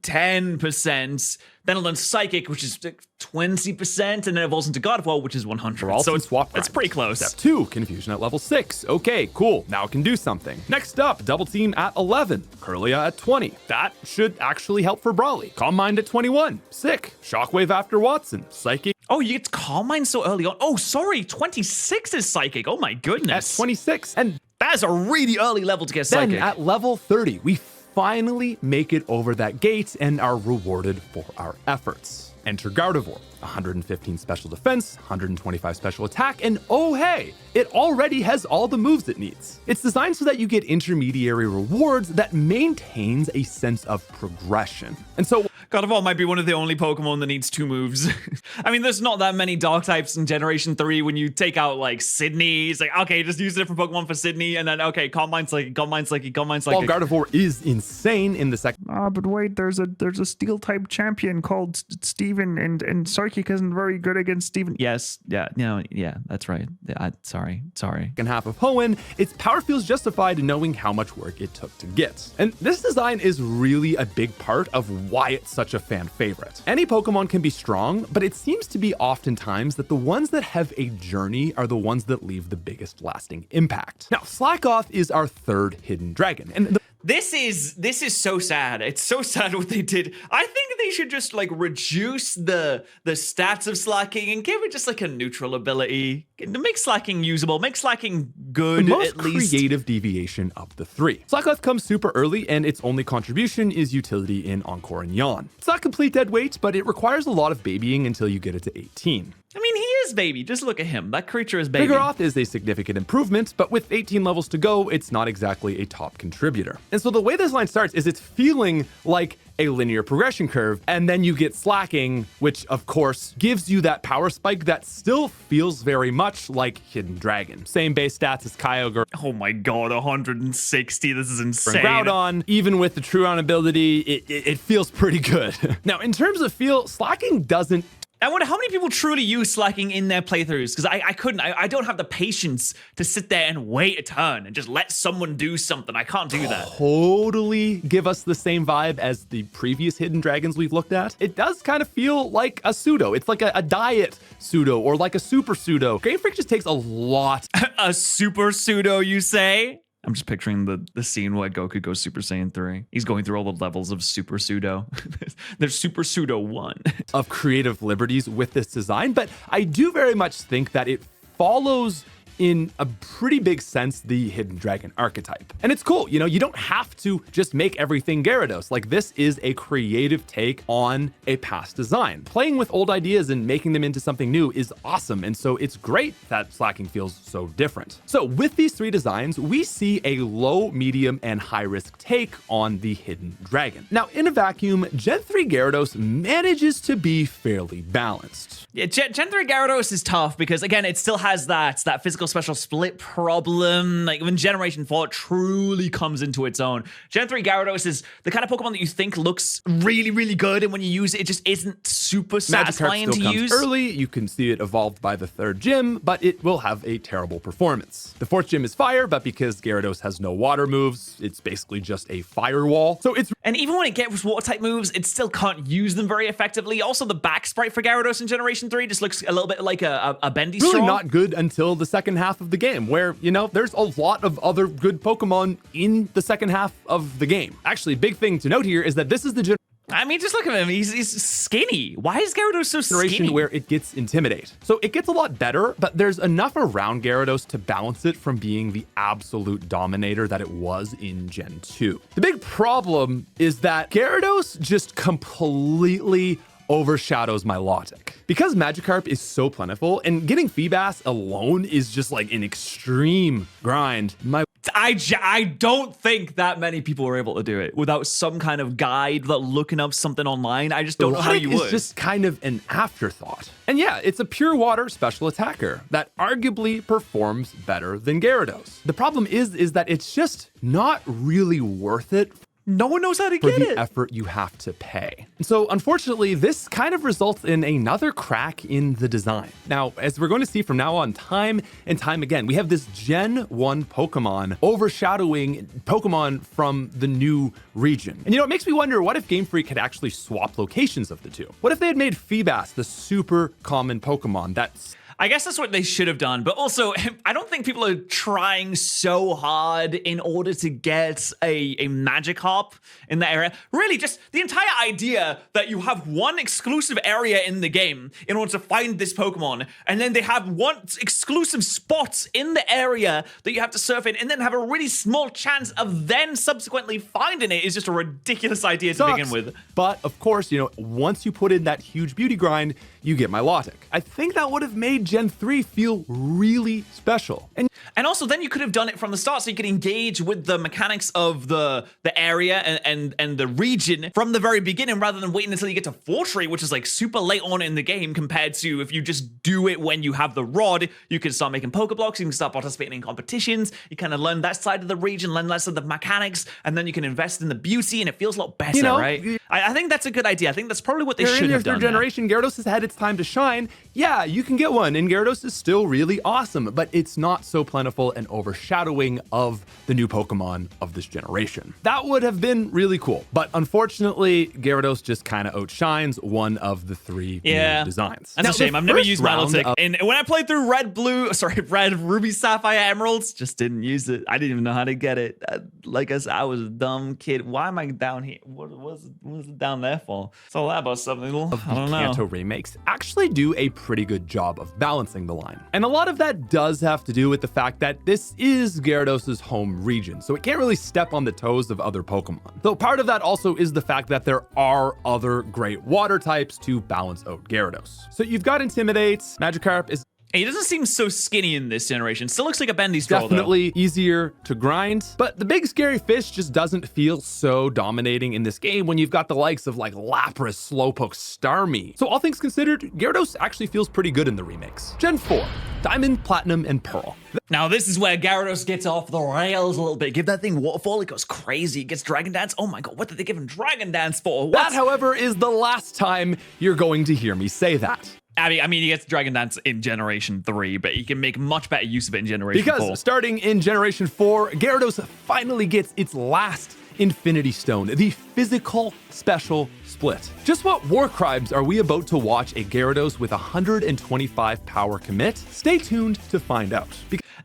Speaker 1: 10%, then it'll learn Psychic, which is 20%, and then it evolves into Gardevoir, which is 100. So it's pretty close.
Speaker 2: Step 2, Confusion at level 6. Okay, cool. Now it can do something. Next up, Double Team at 11. Curlia at 20. That should actually help for Brawly. Calm Mind at 21. Sick. Shockwave after Watson. Psychic.
Speaker 1: Oh, you get Calm Mind so early on. Oh, sorry. 26 is Psychic. Oh my goodness.
Speaker 2: At 26. And
Speaker 1: that's a really early level to get Psychic.
Speaker 2: Then at level 30, we finally make it over that gate and are rewarded for our efforts. Enter Gardevoir, 115 special defense, 125 special attack, and oh hey, it already has all the moves it needs. It's designed so that you get intermediary rewards that maintains a sense of progression. And so
Speaker 1: Gardevoir might be one of the only Pokemon that needs 2 moves. I mean, there's not that many Dark types in Generation 3. When you take out, like, Sydney, it's like, okay, just use a different Pokemon for Sydney, and then, okay, Calm Mind Psychic, Calm Mind Psychic, Calm Mind Psychic.
Speaker 2: While Gardevoir is insane in the second...
Speaker 3: But wait, there's a Steel-type champion called Steven, and Psychic isn't very good against Steven.
Speaker 1: Yes, yeah, yeah, that's right. Yeah, sorry.
Speaker 2: second half of Hoenn, its power feels justified knowing how much work it took to get. And this design is really a big part of why it's such a fan favorite. Any Pokemon can be strong, but it seems to be oftentimes that the ones that have a journey are the ones that leave the biggest lasting impact. Now, Slackoth is our third hidden dragon, and
Speaker 1: This is so sad. It's so sad what they did. I think they should just like reduce the stats of Slacking and give it just like a neutral ability. Make Slacking usable. Make Slacking good,
Speaker 2: the most
Speaker 1: at least.
Speaker 2: creative deviation of the three. Slackoth comes super early, and its only contribution is utility in Encore and Yawn. It's not complete dead weight, but it requires a lot of babying until you get it to 18.
Speaker 1: I mean, he is baby. Just look at him. That creature is baby.
Speaker 2: Vigoroth is a significant improvement, but with 18 levels to go, it's not exactly a top contributor. And so the way this line starts is it's feeling like a linear progression curve, and then you get Slacking, which of course gives you that power spike that still feels very much like Hidden Dragon. Same base stats as Kyogre.
Speaker 1: Oh my god, 160. This is insane.
Speaker 2: Groudon, even with the Truon ability, it feels pretty good. Now, in terms of feel, Slacking doesn't...
Speaker 1: I wonder how many people truly use Slacking in their playthroughs, because I couldn't. I don't have the patience to sit there and wait a turn and just let someone do something. I can't do that.
Speaker 2: Totally give us the same vibe as the previous Hidden Dragons we've looked at. It does kind of feel like a pseudo. It's like a diet pseudo or like a super pseudo. Game Freak just takes a lot.
Speaker 1: A super pseudo, you say? I'm just picturing the scene where Goku goes Super Saiyan 3. He's going through all the levels of Super Pseudo. There's Super Pseudo 1.
Speaker 2: of creative liberties with this design, but I do very much think that it follows in a pretty big sense the hidden dragon archetype. And it's cool, you know, you don't have to just make everything Gyarados. Like, this is a creative take on a past design. Playing with old ideas and making them into something new is awesome, and so it's great that Slacking feels so different. So with these 3 designs, we see a low, medium, and high risk take on the hidden dragon. Now, in a vacuum, Gen 3 Gyarados manages to be fairly balanced.
Speaker 1: Yeah, Gen 3 Gyarados is tough because, again, it still has that physical special split problem. Like, when Generation 4 truly comes into its own, Gen 3 Gyarados is the kind of Pokemon that you think looks really, really good, and when you use it, it just isn't super satisfying to use.
Speaker 2: Early, you can see it evolved by the 3rd gym, but it will have a terrible performance. The 4th gym is fire, but because Gyarados has no water moves, it's basically just a firewall. So it's...
Speaker 1: And even when it gets water type moves, it still can't use them very effectively. Also, the back sprite for Gyarados in Generation 3 just looks a little bit like a bendy straw.
Speaker 2: Really not good until the second half of the game, where, you know, there's a lot of other good Pokemon in the second half of the game. Actually, big thing to note here is that this is the
Speaker 1: I mean, just look at him. He's skinny. Why is Gyarados so
Speaker 2: generation
Speaker 1: skinny?
Speaker 2: where it gets Intimidate. So it gets a lot better, but there's enough around Gyarados to balance it from being the absolute dominator that it was in Gen 2. The big problem is that Gyarados just completely overshadows Milotic. Because Magikarp is so plentiful, and getting Feebas alone is just like an extreme grind,
Speaker 1: I don't think that many people were able to do it without some kind of guide, that looking up something online. I just don't know how you would.
Speaker 2: It's just kind of an afterthought. And yeah, it's a pure water special attacker that arguably performs better than Gyarados. The problem is that it's just not really worth it.
Speaker 1: No one knows how to
Speaker 2: for
Speaker 1: get
Speaker 2: the
Speaker 1: it.
Speaker 2: effort you have to pay. And so unfortunately, this kind of results in another crack in the design. Now, as we're going to see from now on, time and time again, we have this Gen 1 Pokemon overshadowing Pokemon from the new region. And you know, it makes me wonder, what if Game Freak had actually swapped locations of the two? What if they had made Feebas the super common Pokemon that's...
Speaker 1: I guess that's what they should have done. But also, I don't think people are trying so hard in order to get a Magikarp in that area. Really, just the entire idea that you have one exclusive area in the game in order to find this Pokemon, and then they have one exclusive spot in the area that you have to surf in, and then have a really small chance of then subsequently finding it, is just a ridiculous idea to begin with.
Speaker 2: But of course, you know, once you put in that huge beauty grind, you get Milotic. I think that would have made Gen 3 feel really special.
Speaker 1: And also, then you could have done it from the start, so you could engage with the mechanics of the area and the region from the very beginning, rather than waiting until you get to Fortree, which is like super late on in the game, compared to if you just do it when you have the rod. You can start making Pokeblocks, you can start participating in competitions, you kind of learn that side of the region, learn less of the mechanics, and then you can invest in the beauty, and it feels a lot better,
Speaker 2: you know,
Speaker 1: right? I think that's a good idea. I think that's probably what they should have done.
Speaker 2: Third generation, Gyarados has had its time to shine. Yeah, you can get one, and Gyarados is still really awesome, but it's not so plentiful and overshadowing of the new Pokemon of this generation. That would have been really cool, but unfortunately, Gyarados just kind of outshines one of the 3 new designs.
Speaker 1: That's a shame. I've never used Milotic. And when I played through Red, Ruby, Sapphire, Emeralds, just didn't use it. I didn't even know how to get it. Like I said, I was a dumb kid. Why am I down here? What was it down there for? It's all that about something little. I don't know.
Speaker 2: Kanto remakes actually do a pretty good job of balancing the line. And a lot of that does have to do with the fact that this is Gyarados' home region, so it can't really step on the toes of other Pokemon. Though part of that also is the fact that there are other great water types to balance out Gyarados. So you've got Intimidate, Magikarp is...
Speaker 1: He doesn't seem so skinny in this generation. Still looks like a bendy straw,
Speaker 2: definitely easier to grind, but the big scary fish just doesn't feel so dominating in this game when you've got the likes of like Lapras, Slowpoke, Starmie. So all things considered, Gyarados actually feels pretty good in the remakes. Gen 4, Diamond, Platinum, and Pearl.
Speaker 1: Now this is where Gyarados gets off the rails a little bit. Give that thing Waterfall, it goes crazy. It gets Dragon Dance. Oh my god, what did they give him Dragon Dance for? What?
Speaker 2: That, however, is the last time you're going to hear me say that.
Speaker 1: I mean, he gets Dragon Dance in Generation 3, but he can make much better use of it in Generation 4.
Speaker 2: Because starting in Generation 4, Gyarados finally gets its last Infinity Stone, the physical special split. Just what war crimes are we about to watch a Gyarados with 125 power commit? Stay tuned to find out.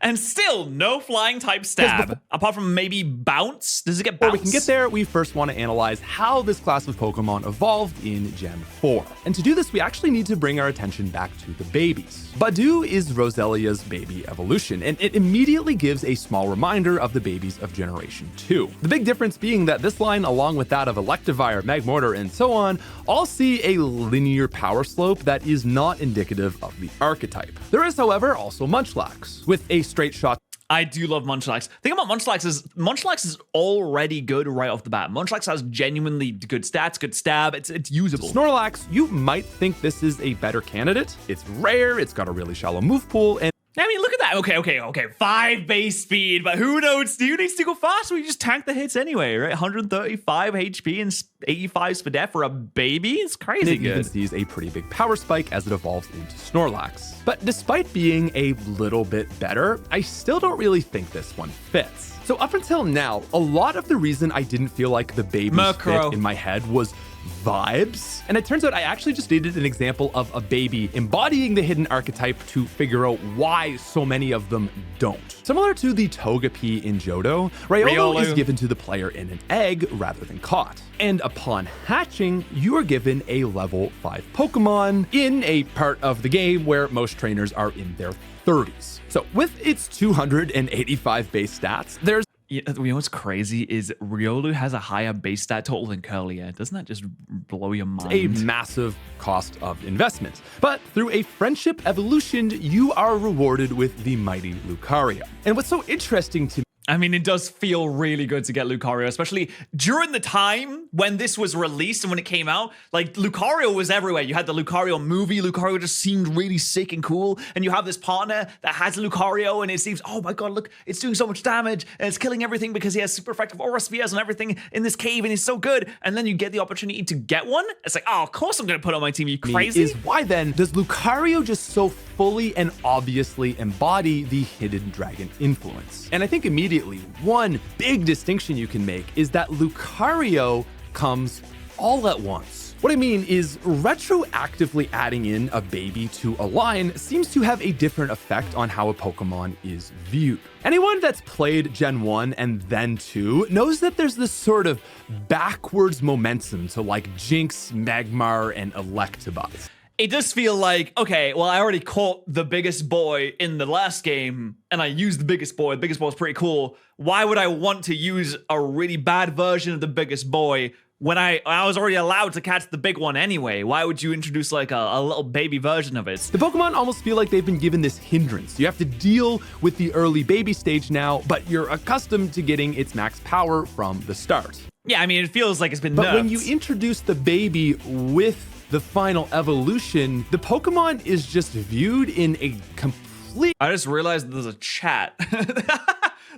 Speaker 1: And still no flying type stab. Apart from maybe bounce. Does it get bounce?
Speaker 2: Before we can get there, we first want to analyze how this class of Pokemon evolved in Gen 4. And to do this, we actually need to bring our attention back to the babies. Badu is Roselia's baby evolution, and it immediately gives a small reminder of the babies of Generation 2. The big difference being that this line, along with that of Electivire, Magmortar, and so on, all see a linear power slope that is not indicative of the archetype. There is, however, also Munchlax, with a straight shot.
Speaker 1: I do love Munchlax. The thing about Munchlax is already good right off the bat. Munchlax has genuinely good stats, good stab. It's usable.
Speaker 2: Snorlax, you might think this is a better candidate. It's rare, it's got a really shallow move pool, and
Speaker 1: I mean, look at that. Okay. 5 base speed, but who knows? Do you need to go fast? We just tank the hits anyway, right? 135 HP and 85 SPDF for a baby? It's crazy
Speaker 2: it even sees a pretty big power spike as it evolves into Snorlax. But despite being a little bit better, I still don't really think this one fits. So up until now, a lot of the reason I didn't feel like the babies fit in my head was vibes. And it turns out I actually just needed an example of a baby embodying the hidden archetype to figure out why so many of them don't. Similar to the Togepi in Johto, Riolu is given to the player in an egg rather than caught. And upon hatching, you are given a level 5 Pokemon in a part of the game where most trainers are in their 30s. So with its 285 base stats, there's
Speaker 1: you know what's crazy is Riolu has a higher base stat total than Curlia. Doesn't that just blow your mind?
Speaker 2: A massive cost of investment. But through a friendship evolution, you are rewarded with the mighty Lucario. And what's so interesting to me,
Speaker 1: I mean, it does feel really good to get Lucario, especially during the time when this was released and when it came out. Like, Lucario was everywhere. You had the Lucario movie. Lucario just seemed really sick and cool. And you have this partner that has Lucario, and it seems, oh my god, look, it's doing so much damage, and it's killing everything because he has super effective aura spheres and everything in this cave, and he's so good. And then you get the opportunity to get one. It's like, oh, of course I'm going to put it on my team. Are you crazy?
Speaker 2: Is why then does Lucario just so fully and obviously embody the hidden dragon influence? And I think immediately, one big distinction you can make is that Lucario comes all at once. What I mean is retroactively adding in a baby to a line seems to have a different effect on how a Pokemon is viewed. Anyone that's played Gen 1 and then 2 knows that there's this sort of backwards momentum to like Jinx, Magmar, and Electabuzz.
Speaker 1: It does feel like, okay, well, I already caught the biggest boy in the last game, and I used the biggest boy. The biggest boy is pretty cool. Why would I want to use a really bad version of the biggest boy when I was already allowed to catch the big one anyway? Why would you introduce like a little baby version of it?
Speaker 2: The Pokemon almost feel like they've been given this hindrance. You have to deal with the early baby stage now, but you're accustomed to getting its max power from the start.
Speaker 1: Yeah, I mean, it feels like it's been nerfed.
Speaker 2: But when you introduce the baby with the final evolution, the Pokemon is just viewed in a complete...
Speaker 1: I just realized there's a chat.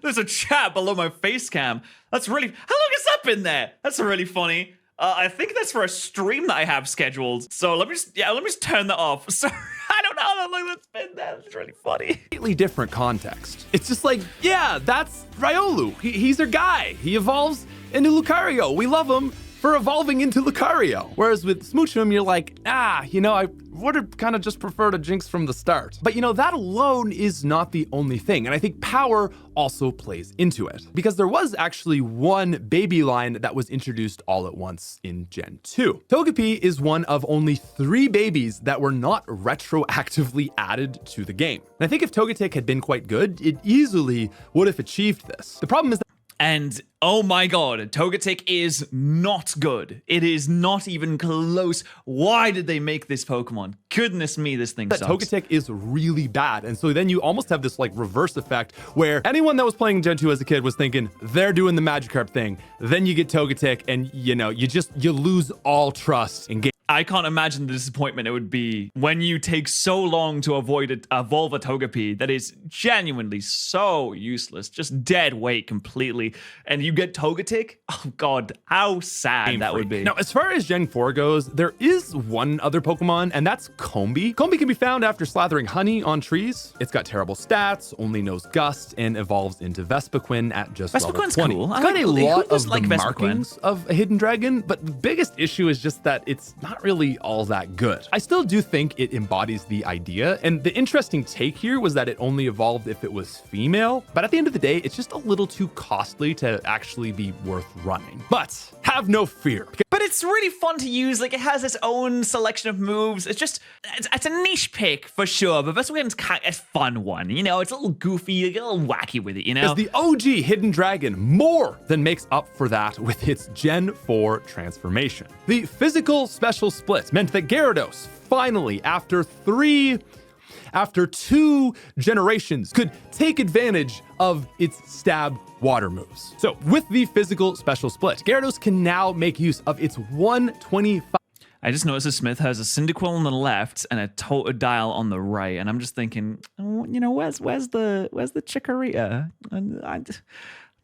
Speaker 1: There's a chat below my face cam. That's really... How long is that been there? That's really funny. I think that's for a stream that I have scheduled. So let me just turn that off. Sorry, I don't know how long that's been there. It's really funny.
Speaker 2: Completely different context. It's just like, yeah, that's Riolu. He's our guy. He evolves into Lucario. We love him for evolving into Lucario. Whereas with Smoochum, you're like, I would have kind of just preferred a Jinx from the start. But that alone is not the only thing. And I think power also plays into it. Because there was actually one baby line that was introduced all at once in Gen 2. Togepi is one of only 3 babies that were not retroactively added to the game. And I think if Togetic had been quite good, it easily would have achieved this. The problem is that
Speaker 1: And oh my god, Togetic is not good. It is not even close. Why did they make this Pokemon? Goodness me, this thing sucks.
Speaker 2: Togetic is really bad. And so then you almost have this like reverse effect where anyone that was playing Gen 2 as a kid was thinking they're doing the Magikarp thing. Then you get Togetic and you lose all trust in game.
Speaker 1: I can't imagine the disappointment it would be when you take so long to evolve a Togepi that is genuinely so useless, just dead weight completely, and you get Togetic. Oh god, how sad that would be.
Speaker 2: Now, as far as Gen 4 goes, there is one other Pokemon, and that's Combee. Combee can be found after slathering honey on trees. It's got terrible stats, only knows Gust, and evolves into Vespiquen at just level 20.
Speaker 1: Cool.
Speaker 2: It's got a lot of the markings of a hidden dragon, but the biggest issue is just that it's not not really all that good. I still do think it embodies the idea, and the interesting take here was that it only evolved if it was female, but at the end of the day, it's just a little too costly to actually be worth running. But have no fear.
Speaker 1: But it's really fun to use. Like, it has its own selection of moves. It's a niche pick for sure, but this one's kind of a fun one. You know, it's a little goofy, a little wacky with it, you know?
Speaker 2: As the OG Hidden Dragon more than makes up for that with its Gen 4 transformation. The physical special split meant that Gyarados finally, after 2 generations, could take advantage of its stab water moves. So with the physical special split, Gyarados can now make use of its 125.
Speaker 1: I just noticed that Smith has a Cyndaquil on the left and a Totodile on the right, and I'm just thinking, oh, you know, where's the Chikorita? And I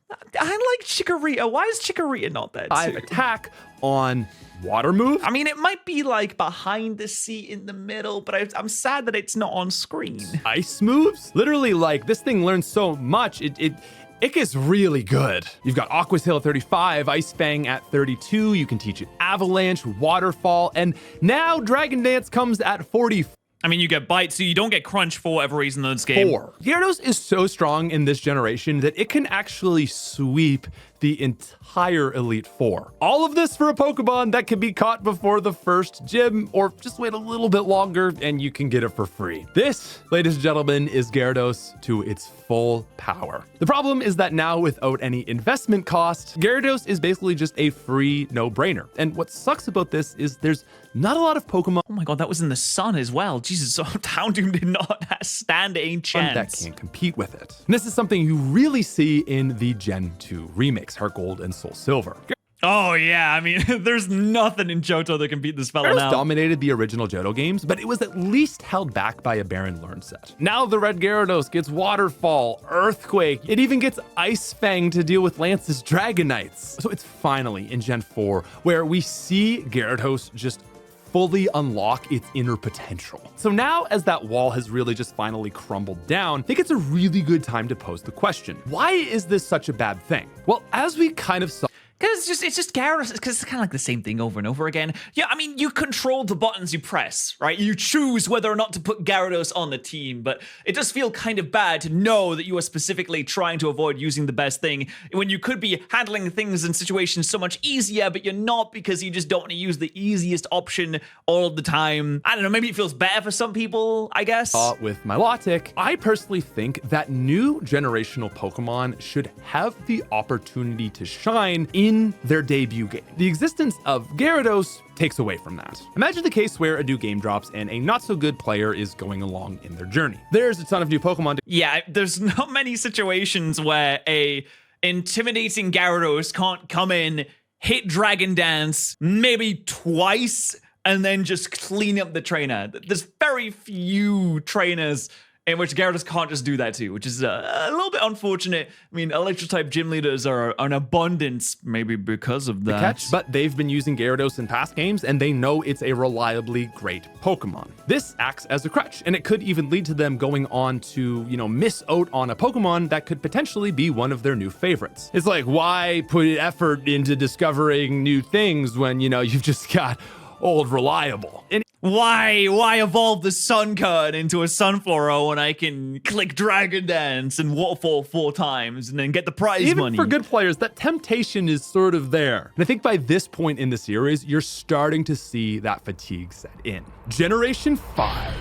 Speaker 1: like Chikorita. Why is Chikorita not there too?
Speaker 2: Attack on water move.
Speaker 1: I mean, it might be like behind the seat in the middle, but I'm sad that it's not on screen.
Speaker 2: Ice moves? Literally, like, this thing learns so much, it gets really good. You've got Aqua's Tail at 35, Ice Fang at 32, you can teach it Avalanche, Waterfall, and now Dragon Dance comes at 44.
Speaker 1: I mean, you get Bite, so you don't get Crunch for whatever reason in this game.
Speaker 2: Gyarados is so strong in this generation that it can actually sweep the entire Elite Four. All of this for a Pokemon that can be caught before the first gym, or just wait a little bit longer and you can get it for free. This, ladies and gentlemen, is Gyarados to its full power. The problem is that now, without any investment cost, Gyarados is basically just a free no-brainer. And what sucks about this is there's not a lot of Pokemon.
Speaker 1: Oh my god, that was in the sun as well. Jesus, so Houndoom did not stand a chance.
Speaker 2: That can't compete with it. And this is something you really see in the Gen 2 remakes, Heart Gold and Soul Silver.
Speaker 1: Oh yeah, I mean, there's nothing in Johto that can beat this fella
Speaker 2: Gyarados
Speaker 1: now.
Speaker 2: dominated the original Johto games, but it was at least held back by a Baron Learn set. Now the Red Gyarados gets Waterfall, Earthquake, it even gets Ice Fang to deal with Lance's Dragonites. So it's finally in Gen 4 where we see Gyarados just fully unlock its inner potential. So now, as that wall has really just finally crumbled down, I think it's a really good time to pose the question, why is this such a bad thing? Well, as we kind of saw,
Speaker 1: Because it's just Gyarados, because it's kind of like the same thing over and over again. Yeah, I mean, you control the buttons you press, right? You choose whether or not to put Gyarados on the team, but it does feel kind of bad to know that you are specifically trying to avoid using the best thing when you could be handling things in situations so much easier, but you're not because you just don't want to use the easiest option all the time. I don't know, maybe it feels better for some people, I guess.
Speaker 2: With Milotic, I personally think that new generational Pokemon should have the opportunity to shine in their debut game. The existence of Gyarados takes away from that. Imagine the case where a new game drops and a not so good player is going along in their journey. There's a ton of new Pokemon.
Speaker 1: Yeah, there's not many situations where a intimidating Gyarados can't come in, hit Dragon Dance maybe twice, and then just clean up the trainer. There's very few trainers in which Gyarados can't just do that too, which is a little bit unfortunate. I mean, Electro-type gym leaders are an abundance, maybe because of that.
Speaker 2: But they've been using Gyarados in past games, and they know it's a reliably great Pokemon. This acts as a crutch, and it could even lead to them going on to, miss out on a Pokemon that could potentially be one of their new favorites. It's like, why put effort into discovering new things when, you've just got old reliable? And
Speaker 1: why evolve the Sunkern into a Sunflora when I can click Dragon Dance and Waterfall 4 times and then get the prize money?
Speaker 2: Even for good players, that temptation is sort of there. And I think by this point in the series, you're starting to see that fatigue set in. Generation 5.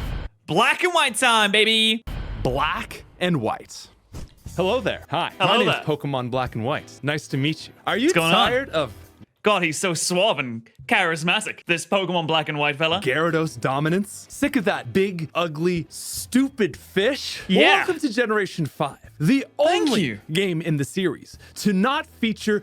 Speaker 1: Black and white time, baby.
Speaker 2: Black and white. Hello there. Hi.
Speaker 1: Hello
Speaker 2: My
Speaker 1: there.
Speaker 2: name's Pokemon Black and White. Nice to meet you. Are you
Speaker 1: What's going on?
Speaker 2: tired of
Speaker 1: God, he's so suave and charismatic, this Pokemon Black and White fella.
Speaker 2: Gyarados dominance? Sick of that big, ugly, stupid fish?
Speaker 1: Yeah.
Speaker 2: Well, welcome to Generation 5, the only
Speaker 1: you.
Speaker 2: game in the series to not feature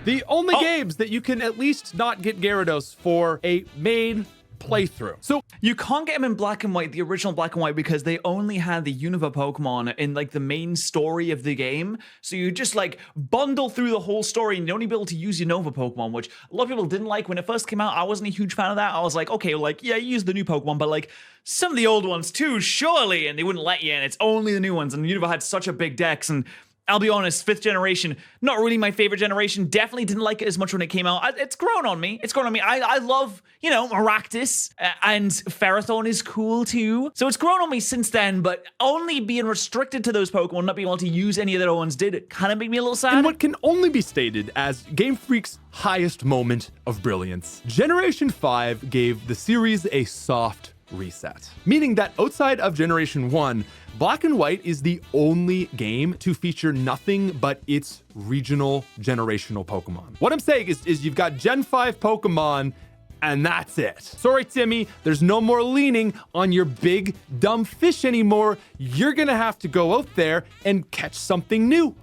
Speaker 2: the only games that you can at least not get Gyarados for a main playthrough. So
Speaker 1: you can't get him in Black and White, the original Black and White, because they only had the Unova Pokemon in like the main story of the game. So you just like bundle through the whole story and you only be able to use your Nova Pokemon, which a lot of people didn't like when it first came out. I wasn't a huge fan of that. I was like, okay, like, yeah, use the new Pokemon, but like some of the old ones too, surely. And they wouldn't let you, and it's only the new ones. And Unova had such a big dex, and I'll be honest, 5th generation, not really my favorite generation. Definitely didn't like it as much when it came out. It's grown on me. I love you know, Maractus and Ferrothorn is cool too. So it's grown on me since then, but only being restricted to those Pokemon, not being able to use any of the other ones did kind of make me a little sad.
Speaker 2: And what can only be stated as Game Freak's highest moment of brilliance, Generation 5 gave the series a soft reset, meaning that outside of Generation 1, Black and White is the only game to feature nothing but its regional generational Pokemon. What I'm saying is you've got Gen 5 Pokemon, and that's it. Sorry, Timmy, there's no more leaning on your big, dumb fish anymore. You're gonna have to go out there and catch something new.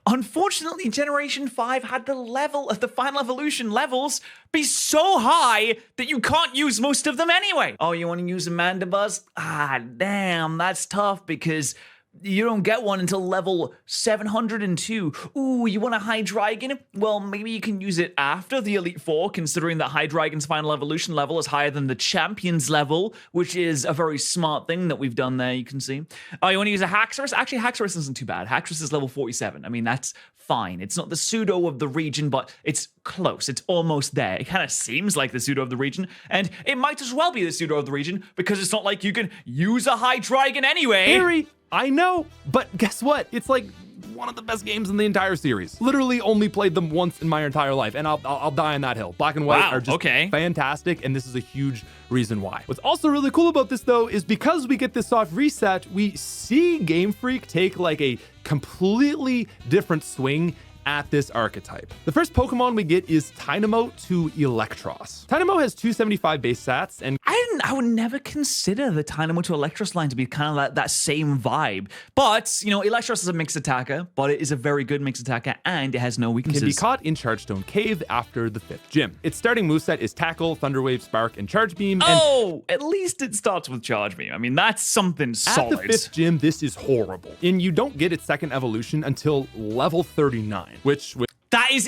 Speaker 1: Unfortunately, Generation 5 had the level of the final evolution levels be so high that you can't use most of them anyway. Oh, you want to use a Mandibuzz? Ah, damn, that's tough because you don't get one until level 702. Ooh, you want a Hydreigon? Well, maybe you can use it after the Elite Four, considering that Hydreigon's final evolution level is higher than the Champion's level, which is a very smart thing that we've done there, you can see. Oh, you want to use a Haxorus? Actually, Haxorus isn't too bad. Haxorus is level 47. I mean, that's fine. It's not the pseudo of the region, but it's close. It's almost there. It kind of seems like the pseudo of the region, and it might as well be the pseudo of the region because it's not like you can use a Hydreigon anyway.
Speaker 2: Harry, I know, but guess what? It's like one of the best games in the entire series. Literally only played them once in my entire life, and I'll die on that hill. Black and White are just fantastic, and this is a huge reason why. What's also really cool about this, though, is because we get this soft reset, we see Game Freak take like a completely different swing at this archetype. The first Pokemon we get is Tynamo to Electros. Tynamo has 275 base stats, and
Speaker 1: I would never consider the Tynamo to Electros line to be kind of that same vibe. But, you know, Electros is a mixed attacker, but it is a very good mixed attacker, and it has no weaknesses.
Speaker 2: Can be caught in Chargestone Cave after the 5th gym. Its starting moveset is Tackle, Thunder Wave, Spark, and Charge Beam. And
Speaker 1: at least it starts with Charge Beam. I mean, that's something solid.
Speaker 2: At the 5th gym, this is horrible. And you don't get its second evolution until level 39, which
Speaker 1: that is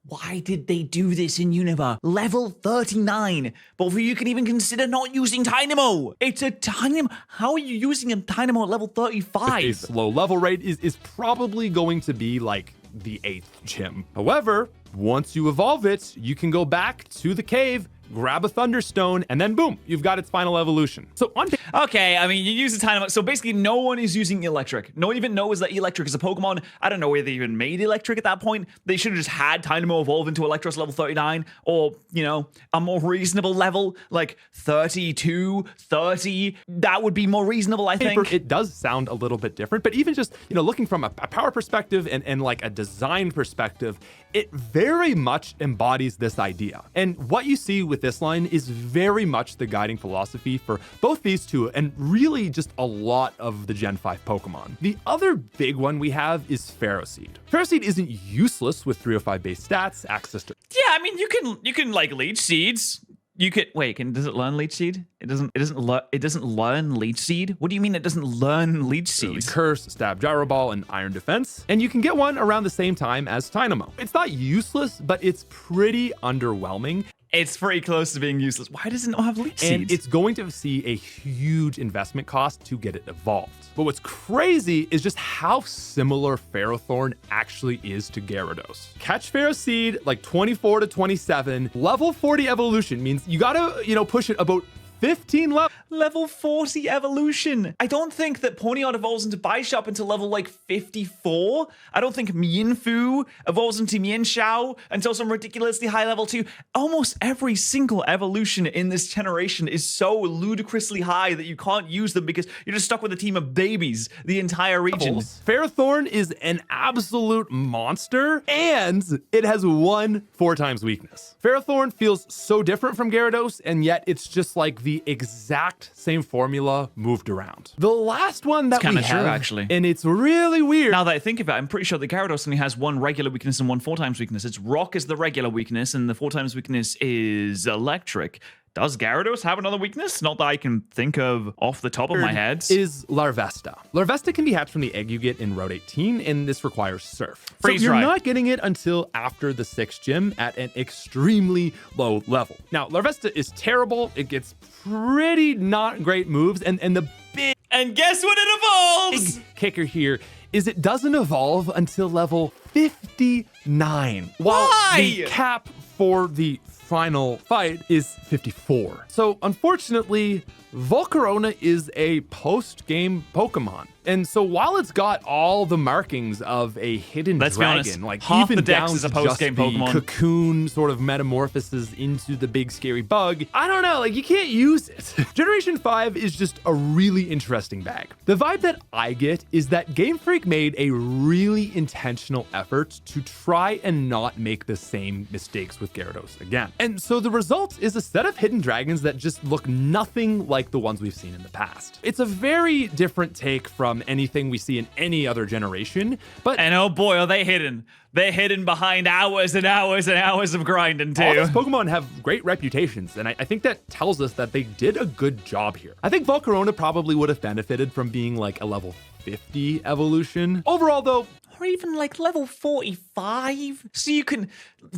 Speaker 1: Why did they do this in Unova? Level 39. Before you can even consider not using Tynamo. It's a Tynamo. How are you using a Tynamo at level 35?
Speaker 2: Its low level rate is probably going to be like the 8th gym. However, once you evolve it, you can go back to the cave, grab a Thunderstone, and then boom, you've got its final evolution. So
Speaker 1: okay, I mean, you use the Tynamo. So basically, no one is using Electric. No one even knows that Electric is a Pokemon. I don't know where they even made Electric at that point. They should have just had Tynamo evolve into Electros level 39, or, you know, a more reasonable level, like 32, 30. That would be more reasonable, I think.
Speaker 2: It does sound a little bit different, but even just, you know, looking from a power perspective and like a design perspective, it very much embodies this idea. And what you see with this line is very much the guiding philosophy for both these two and really just a lot of the Gen 5 Pokemon. The other big one we have is Ferroseed. Ferroseed isn't useless with 305 base stats, access to...
Speaker 1: Yeah, I mean, you can like Leech Seeds. You could does it learn Leech Seed? It doesn't learn Leech Seed. What do you mean it doesn't learn Leech Seed?
Speaker 2: Curse, Stab, Gyro Ball, and Iron Defense. And you can get one around the same time as Tynamo. It's not useless, but it's pretty underwhelming.
Speaker 1: It's pretty close to being useless. Why does it not have Leech Seeds?
Speaker 2: And it's going to see a huge investment cost to get it evolved. But what's crazy is just how similar Ferrothorn actually is to Gyarados. Catch Ferroseed like 24 to 27. Level 40 evolution means you gotta, you know, push it about 15 levels.
Speaker 1: Level 40 evolution. I don't think that Ponyard evolves into Bishop until level like 54. I don't think Mienfoo evolves into Mienshao until some ridiculously high level 2. Almost every single evolution in this generation is so ludicrously high that you can't use them because you're just stuck with a team of babies the entire region.
Speaker 2: Ferrothorn is an absolute monster, and it has one 4x weakness. Ferrothorn feels so different from Gyarados, and yet it's just like the exact same formula moved around. The last one that we have,
Speaker 1: true, actually.
Speaker 2: And it's really weird.
Speaker 1: Now that I think of it, I'm pretty sure that Gyarados only has one regular weakness and one 4x weakness. It's Rock is the regular weakness, and the 4x weakness is Electric. Does Gyarados have another weakness? Not that I can think of off the top of my head.
Speaker 2: Is Larvesta. Larvesta can be hatched from the egg you get in Route 18, and this requires Surf. So you're not getting it until after the 6th gym at an extremely low level. Now, Larvesta is terrible. It gets pretty not great moves, and the big...
Speaker 1: And guess what it evolves?
Speaker 2: Big kicker here is it doesn't evolve until level 59.
Speaker 1: Why?
Speaker 2: The cap for the final fight is 54. So unfortunately, Volcarona is a post-game Pokemon. And so while it's got all the markings of a hidden
Speaker 1: Let's be honest,
Speaker 2: dragon, like
Speaker 1: half
Speaker 2: even
Speaker 1: the dex
Speaker 2: down
Speaker 1: is a
Speaker 2: to
Speaker 1: post-game
Speaker 2: just the
Speaker 1: Pokemon.
Speaker 2: cocoon sort of metamorphoses into the big scary bug, I don't know, like you can't use it. Generation 5 is just a really interesting bag. The vibe that I get is that Game Freak made a really intentional effort to try and not make the same mistakes with Gyarados again. And so the result is a set of hidden dragons that just look nothing like the ones we've seen in the past. It's a very different take from anything we see in any other generation, but
Speaker 1: And oh boy, are they hidden. They're hidden behind hours and hours and hours of grinding too.
Speaker 2: all these Pokemon have great reputations, and I think that tells us that they did a good job here. I think Volcarona probably would have benefited from being like a level 50 evolution. Overall though,
Speaker 1: Or even like level 45, so you can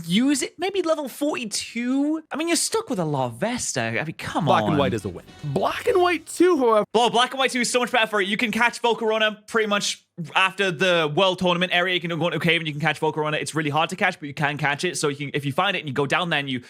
Speaker 1: use it. Maybe level 42. I mean, you're stuck with a Larvesta. I mean, come
Speaker 2: Black
Speaker 1: on.
Speaker 2: and White is a win. Black and White 2, however,
Speaker 1: Well, Black and White 2 is so much better for it. You can catch Volcarona pretty much after the World Tournament area. You can go into a cave and you can catch Volcarona. It's really hard to catch, but you can catch it. So you can, if you find it and you go down there and you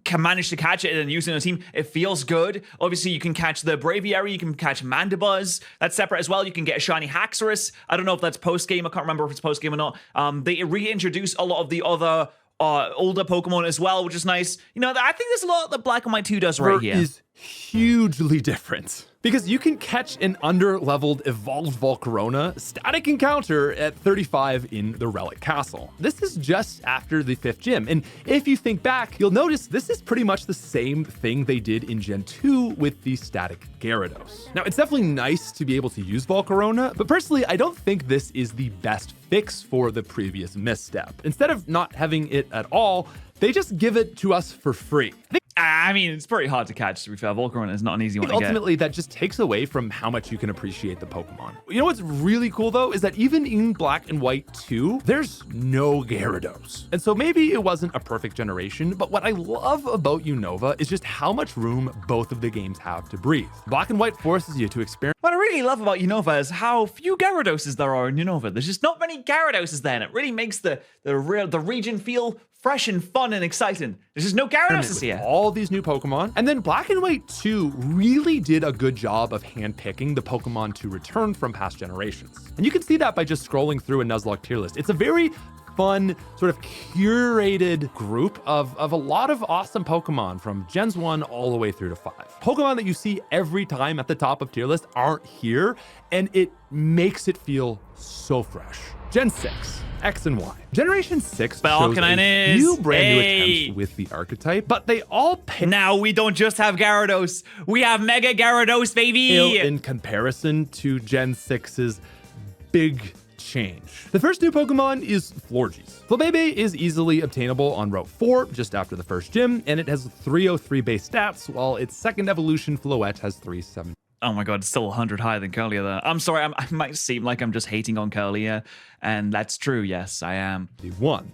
Speaker 1: can manage to catch it and use it in a team, it feels good. Obviously, you can catch the Braviary, you can catch Mandibuzz. That's separate as well. You can get a shiny Haxorus. I don't know if that's post-game. I can't remember if it's post-game or not. They reintroduce a lot of the other older Pokemon as well, which is nice. You know, I think there's a lot that Black and White 2 does right here.
Speaker 2: is hugely different. Because you can catch an under-leveled evolved Volcarona static encounter at 35 in the Relic Castle. This is just after the 5th gym, and if you think back, you'll notice this is pretty much the same thing they did in Gen 2 with the static Gyarados. Now, it's definitely nice to be able to use Volcarona, but personally, I don't think this is the best fix for the previous misstep. Instead of not having it at all, they just give it to us for free.
Speaker 1: I mean, it's pretty hard to catch, to be fair. Volcarona is not an easy one to get.
Speaker 2: Ultimately, that just takes away from how much you can appreciate the Pokemon. You know what's really cool, though, is that even in Black and White 2, there's no Gyarados. And so maybe it wasn't a perfect generation, but what I love about Unova is just how much room both of the games have to breathe. Black and White forces you to experiment.
Speaker 1: What I really love about Unova is how few Gyaradoses there are in Unova. There's just not many Gyaradoses there, and it really makes the region feel fresh and fun and exciting. There's just no Gyarados
Speaker 2: with
Speaker 1: here.
Speaker 2: all these new Pokemon. And then Black and White 2 really did a good job of handpicking the Pokemon to return from past generations. And you can see that by just scrolling through a Nuzlocke tier list. It's a very fun, sort of curated group of a lot of awesome Pokemon from Gens 1 all the way through to 5. Pokemon that you see every time at the top of tier list aren't here, and it makes it feel so fresh. Gen 6. X and Y. Generation 6 shows a few brand new attempts with the archetype, but they all
Speaker 1: Now we don't just have Gyarados, we have Mega Gyarados, baby!
Speaker 2: pale in comparison to Gen 6's big change. The first new Pokemon is Florges. Flabebe is easily obtainable on Route 4, just after the first gym, and it has 303 base stats, while its second evolution, Floette, has 370.
Speaker 1: Oh my god, it's still 100 higher than Curlia there. I'm sorry, I might seem like I'm just hating on Curlia, and that's true, yes, I am.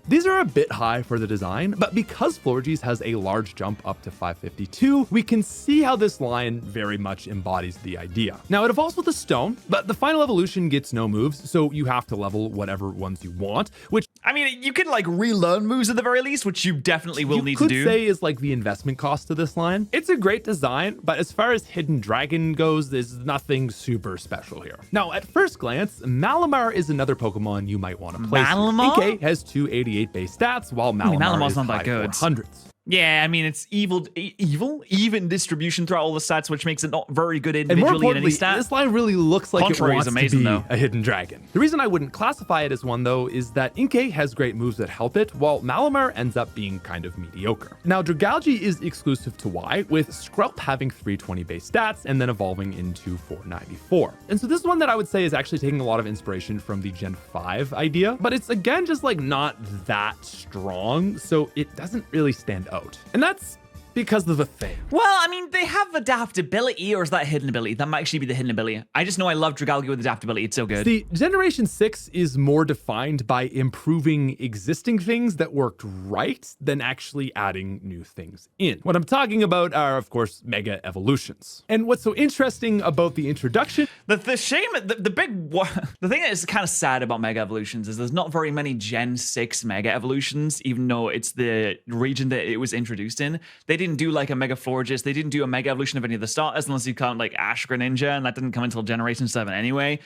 Speaker 2: These are a bit high for the design, but because Florges has a large jump up to 552, we can see how this line very much embodies the idea. Now, it evolves with a stone, but the final evolution gets no moves, so you have to level whatever ones you want, which
Speaker 1: I mean, you could like relearn moves at the very least, which you definitely will need to do.
Speaker 2: you could say is like the investment cost to this line. It's a great design, but as far as Hidden Dragon goes, there's nothing super special here. Now, at first glance, Malamar is another Pokemon you might want to play.
Speaker 1: Malamar?
Speaker 2: Inkay has 288 base stats, while Malamar
Speaker 1: Malamar's
Speaker 2: is
Speaker 1: not that
Speaker 2: high
Speaker 1: good.
Speaker 2: 400s.
Speaker 1: Yeah, I mean, it's even distribution throughout all the stats, which makes it not very good
Speaker 2: And more
Speaker 1: individually in any
Speaker 2: importantly,
Speaker 1: stat.
Speaker 2: this line really looks like
Speaker 1: Contrary
Speaker 2: it
Speaker 1: is
Speaker 2: wants
Speaker 1: amazing,
Speaker 2: to be
Speaker 1: though.
Speaker 2: a hidden dragon. The reason I wouldn't classify it as one, though, is that Inkay has great moves that help it, while Malamar ends up being kind of mediocre. Now, Dragalge is exclusive to Y, with Skrelp having 320 base stats and then evolving into 494. And so this is one that I would say is actually taking a lot of inspiration from the Gen 5 idea, but it's again just like not that strong, so it doesn't really stand out. And that's because of the thing.
Speaker 1: Well, I mean, they have adaptability, or is that hidden ability? That might actually be the hidden ability. I just know I love Dragalge with adaptability. It's so good.
Speaker 2: The Generation 6 is more defined by improving existing things that worked right than actually adding new things in. What I'm talking about are, of course, Mega Evolutions. And what's so interesting about the introduction...
Speaker 1: The thing that is kind of sad about Mega Evolutions is there's not very many Gen 6 Mega Evolutions, even though it's the region that it was introduced in. They didn't do like a Mega Florges. They didn't do a Mega Evolution of any of the starters unless you count like Ash Greninja, and that didn't come until Generation 7 anyway.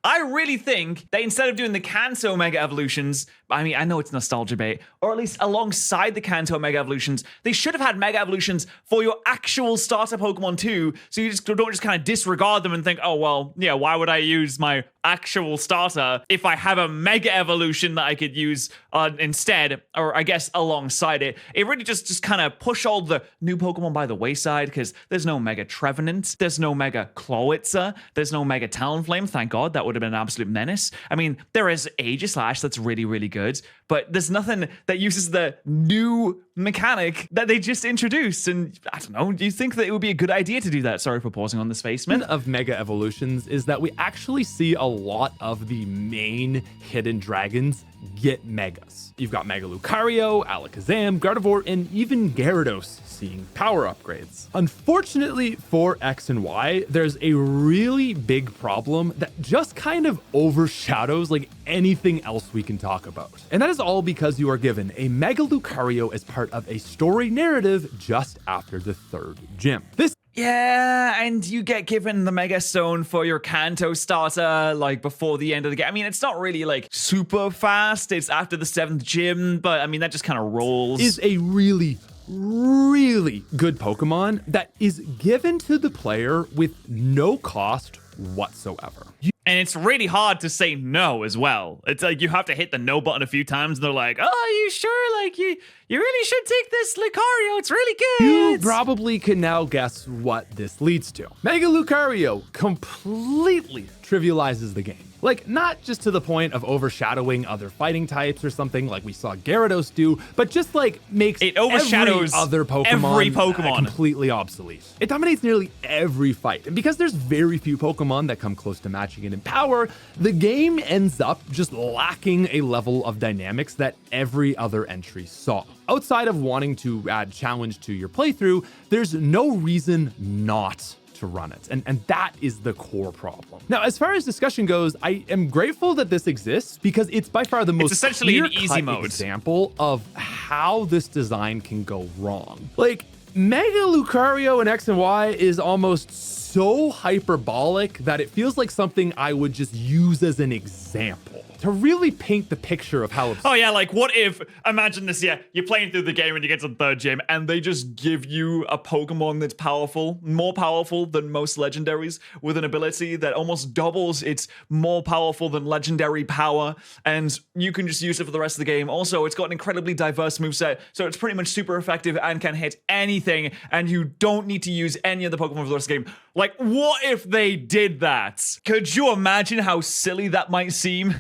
Speaker 1: I really think they, instead of doing the Kanto Mega Evolutions, I mean, I know it's nostalgia bait, or at least alongside the Kanto Mega Evolutions, they should have had Mega Evolutions for your actual starter Pokemon too, so you just don't just kind of disregard them and think, oh, well, yeah, why would I use my actual starter if I have a Mega Evolution that I could use instead, or I guess alongside it. It really just kind of push all the new Pokemon by the wayside, because there's no Mega Trevenant, there's no Mega Clawitzer, there's no Mega Talonflame. Thank God, that would have been an absolute menace. I mean, there is Aegislash that's really, really good, but there's nothing that uses the new mechanic that they just introduced. And I don't know, do you think that it would be a good idea to do that? Sorry for pausing on this face, man.
Speaker 2: Of Mega Evolutions is that we actually see a lot of the main hidden dragons get Megas. You've got Mega Lucario, Alakazam, Gardevoir, and even Gyarados seeing power upgrades. Unfortunately for X and Y, there's a really big problem that just kind of overshadows like anything else we can talk about. And that is all because you are given a Mega Lucario as part of a story narrative just after the 3rd gym.
Speaker 1: Yeah, and you get given the Mega Stone for your Kanto starter, like, before the end of the game. I mean, it's not really, like, super fast. It's after the 7th gym, but, I mean, that just kind of rolls.
Speaker 2: Is a really good Pokemon that is given to the player with no cost whatsoever.
Speaker 1: And it's really hard to say no as well. It's like you have to hit the no button a few times, and they're like, "Oh, are you sure? Like, you really should take this Lucario. It's really good."
Speaker 2: You probably can now guess what this leads to. Mega Lucario completely trivializes the game. Like, not just to the point of overshadowing other fighting types or something like we saw Gyarados do, but just like makes
Speaker 1: it overshadows
Speaker 2: every Pokemon completely obsolete. It dominates nearly every fight. And because there's very few Pokemon that come close to matching it in power, the game ends up just lacking a level of dynamics that every other entry saw. Outside of wanting to add challenge to your playthrough, there's no reason not to run it. And that is the core problem. Now, as far as discussion goes, I am grateful that this exists because it's by far the most
Speaker 1: essentially an easy mode
Speaker 2: example of how this design can go wrong. Like, Mega Lucario in X and Y is almost so hyperbolic that it feels like something I would just use as an example to really paint the picture of how...
Speaker 1: Oh yeah, like what if, imagine this, yeah, you're playing through the game and you get to the 3rd gym and they just give you a Pokemon that's powerful, more powerful than most legendaries, with an ability that almost doubles its more powerful than legendary power, and you can just use it for the rest of the game. Also, it's got an incredibly diverse moveset, so it's pretty much super effective and can hit anything, and you don't need to use any of the Pokemon for the rest of the game. Like, what if they did that? Could you imagine how silly that might seem?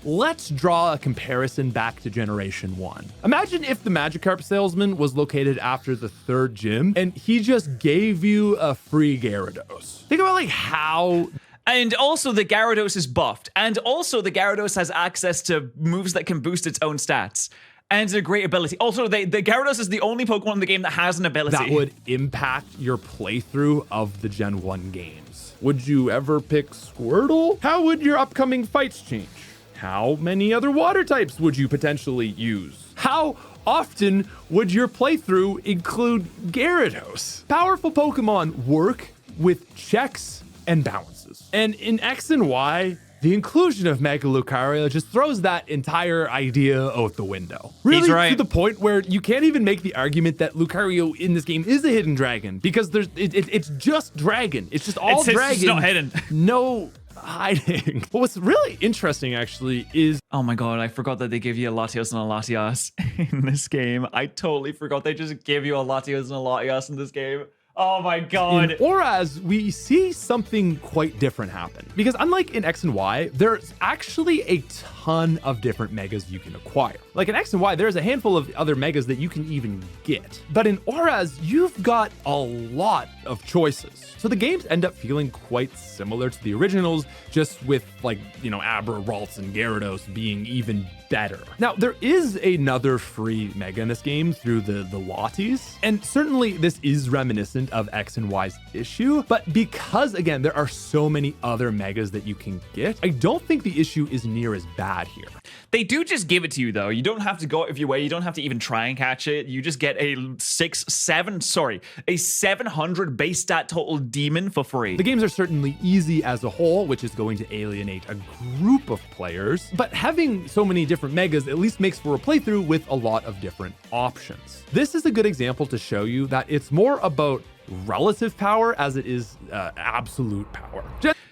Speaker 2: Let's draw a comparison back to Generation 1. Imagine if the Magikarp salesman was located after the 3rd gym and he just gave you a free Gyarados. Think about like how...
Speaker 1: And also the Gyarados is buffed. And also the Gyarados has access to moves that can boost its own stats. And it's a great ability. Also, the Gyarados is the only Pokemon in the game that has an ability
Speaker 2: that would impact your playthrough of the Gen 1 games. Would you ever pick Squirtle? How would your upcoming fights change? How many other water types would you potentially use? How often would your playthrough include Gyarados? Powerful Pokemon work with checks and balances. And in X and Y, the inclusion of Mega Lucario just throws that entire idea out the window. Really,
Speaker 1: he's right.
Speaker 2: To the point where you can't even make the argument that Lucario in this game is a hidden dragon, because it's just dragon. It's just all dragon.
Speaker 1: It's not hidden.
Speaker 2: No hiding. But what's really interesting actually is...
Speaker 1: Oh my god, I forgot that they give you a Latios and a Latias in this game. I totally forgot they just give you a Latios and a Latias in this game. Oh my god.
Speaker 2: In Auras, we see something quite different happen. Because unlike in X and Y, there's actually a ton of different megas you can acquire. Like in X and Y, there's a handful of other megas that you can even get. But in Auras, you've got a lot of choices. So the games end up feeling quite similar to the originals, just with like, Abra, Ralts, and Gyarados being even better. Now, there is another free mega in this game through the Lotties, and certainly this is reminiscent of X and Y's issue, but because, again, there are so many other megas that you can get, I don't think the issue is near as bad here.
Speaker 1: They do just give it to you, though. You don't have to go out of your way. You don't have to even try and catch it. You just get a 700 base stat total demon for free.
Speaker 2: The games are certainly easy as a whole, which is going to alienate a group of players, but having so many different megas at least makes for a playthrough with a lot of different options. This is a good example to show you that it's more about relative power as it is absolute power.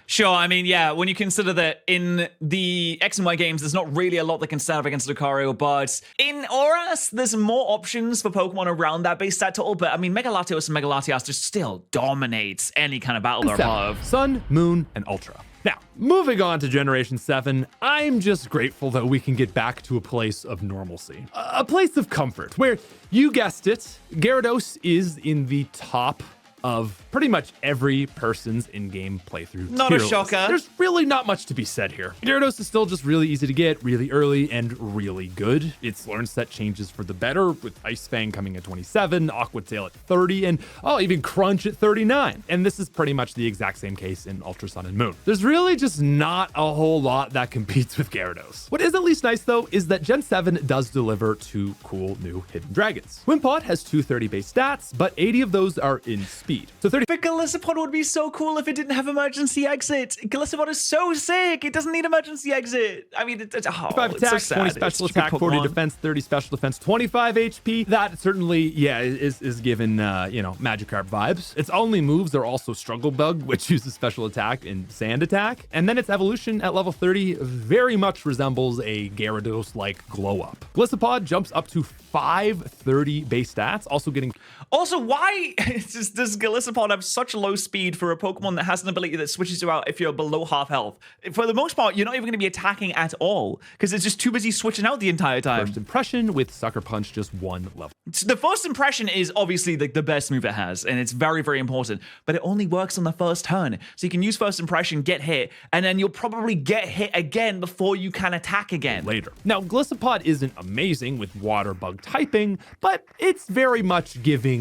Speaker 1: Sure, I mean, yeah, when you consider that in the X and Y games, there's not really a lot that can stand up against Lucario, but in Auras, there's more options for Pokemon around that base stat total, but I mean, Mega Latios and Mega Latias just still dominates any kind of battle they're part of.
Speaker 2: Sun, Moon, and Ultra. Now, moving on to Generation 7, I'm just grateful that we can get back to a place of normalcy. A place of comfort, where, you guessed it, Gyarados is in the top of pretty much every person's in-game playthrough.
Speaker 1: Not a shocker.
Speaker 2: There's really not much to be said here. Gyarados is still just really easy to get, really early, and really good. Its learn set changes for the better, with Ice Fang coming at 27, Aqua Tail at 30, and even Crunch at 39. And this is pretty much the exact same case in Ultra Sun and Moon. There's really just not a whole lot that competes with Gyarados. What is at least nice, though, is that Gen 7 does deliver 2 cool new hidden dragons. Wimpod has 230 base stats, but 80 of those are in speed. So 30.
Speaker 1: But Galissapod would be so cool if it didn't have emergency exit. Galissapod is so sick. It doesn't need emergency exit. I mean, it's
Speaker 2: 5
Speaker 1: it's
Speaker 2: attack,
Speaker 1: so sad.
Speaker 2: 20 special
Speaker 1: It's
Speaker 2: attack,
Speaker 1: stupid
Speaker 2: 40
Speaker 1: Pokemon.
Speaker 2: defense, 30 special defense, 25 HP. That certainly, is given, Magikarp vibes. Its only moves are also Struggle Bug, which uses special attack and Sand Attack. And then its evolution at level 30 very much resembles a Gyarados-like glow up. Galissapod jumps up to 530 base stats, also getting...
Speaker 1: Also, why does Galissapod have such low speed for a Pokemon that has an ability that switches you out if you're below half health? For the most part, you're not even going to be attacking at all because it's just too busy switching out the entire time.
Speaker 2: First impression with Sucker Punch just 1 level.
Speaker 1: The first impression is obviously the best move it has, and it's very, very important, but it only works on the first turn. So you can use first impression, get hit, and then you'll probably get hit again before you can attack again.
Speaker 2: Later. Now, Galissapod isn't amazing with water bug typing, but it's very much giving,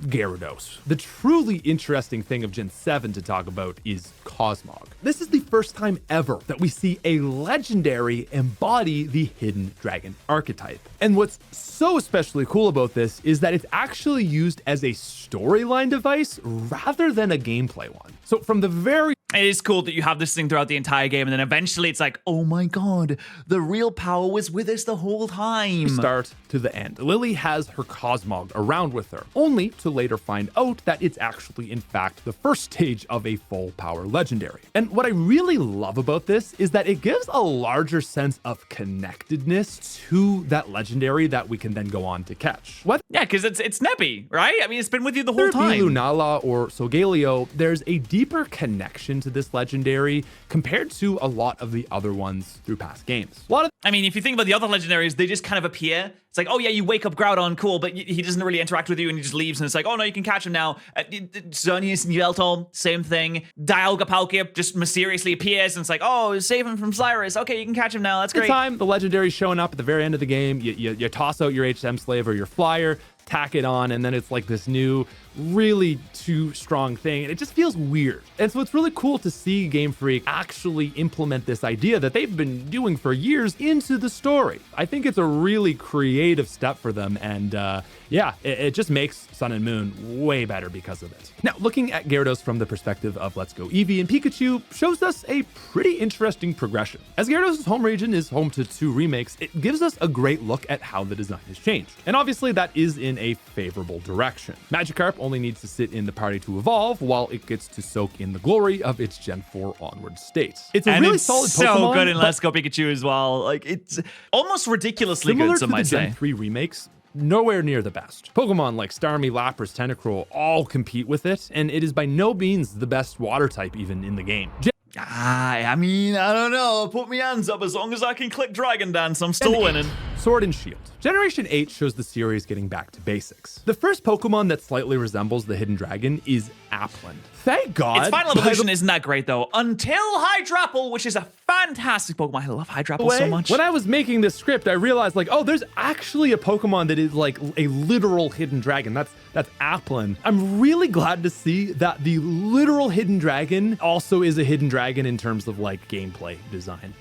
Speaker 2: Gyarados. The truly interesting thing of Gen 7 to talk about is Cosmog. This is the first time ever that we see a legendary embody the hidden dragon archetype. And what's so especially cool about this is that it's actually used as a storyline device rather than a gameplay one. So from the very...
Speaker 1: It is cool that you have this thing throughout the entire game, and then eventually it's like, oh my god, the real power was with us the whole time.
Speaker 2: Start to the end, Lily has her Cosmog around with her, only to later find out that it's actually, in fact, the first stage of a full power legendary. And what I really love about this is that it gives a larger sense of connectedness to that legendary that we can then go on to catch. What?
Speaker 1: Yeah, because it's Nebby, right? I mean, it's been with you the whole time.
Speaker 2: Lunala or Solgaleo, there's a deeper connection to this legendary compared to a lot of the other ones through past games.
Speaker 1: I mean, if you think about the other legendaries, they just kind of appear. It's like, oh yeah, you wake up Groudon, cool, but he doesn't really interact with you and he just leaves, and it's like, oh no, you can catch him now. Xerneas and Yveltal, same thing. Dialga Palkia just mysteriously appears and it's like, oh, save him from Cyrus. Okay, you can catch him now, that's great.
Speaker 2: The legendary's showing up at the very end of the game. You toss out your HM Slave or your Flyer, tack it on, and then it's like this new, really too strong thing, and it just feels weird. And so it's really cool to see Game Freak actually implement this idea that they've been doing for years into the story. I think it's a really creative step for them, and it just makes Sun and Moon way better because of it. Now, looking at Gyarados from the perspective of Let's Go Eevee and Pikachu shows us a pretty interesting progression. As Gyarados' home region is home to 2 remakes, it gives us a great look at how the design has changed. And obviously that is in a favorable direction. Magikarp only needs to sit in the party to evolve while it gets to soak in the glory of its Gen 4 onward state. It's a really solid Pokemon.
Speaker 1: So good in Let's Go Pikachu as well. Like, it's almost ridiculously good, some might say.
Speaker 2: Gen 3 remakes, nowhere near the best. Pokemon like Starmie, Lapras, Tentacruel all compete with it, and it is by no means the best water type even in the game.
Speaker 1: I mean, I don't know. Put me hands up. As long as I can click Dragon Dance, I'm still winning.
Speaker 2: Sword and Shield. Generation 8 shows the series getting back to basics. The first Pokemon that slightly resembles the Hidden Dragon is Applin. Thank God.
Speaker 1: Its final evolution isn't that great, though, until Hydrapple, which is a fantastic Pokemon. I love Hydrapple so much.
Speaker 2: When I was making this script, I realized, like, oh, there's actually a Pokemon that is like a literal Hidden Dragon. That's Applin. I'm really glad to see that the literal Hidden Dragon also is a Hidden Dragon in terms of like gameplay design.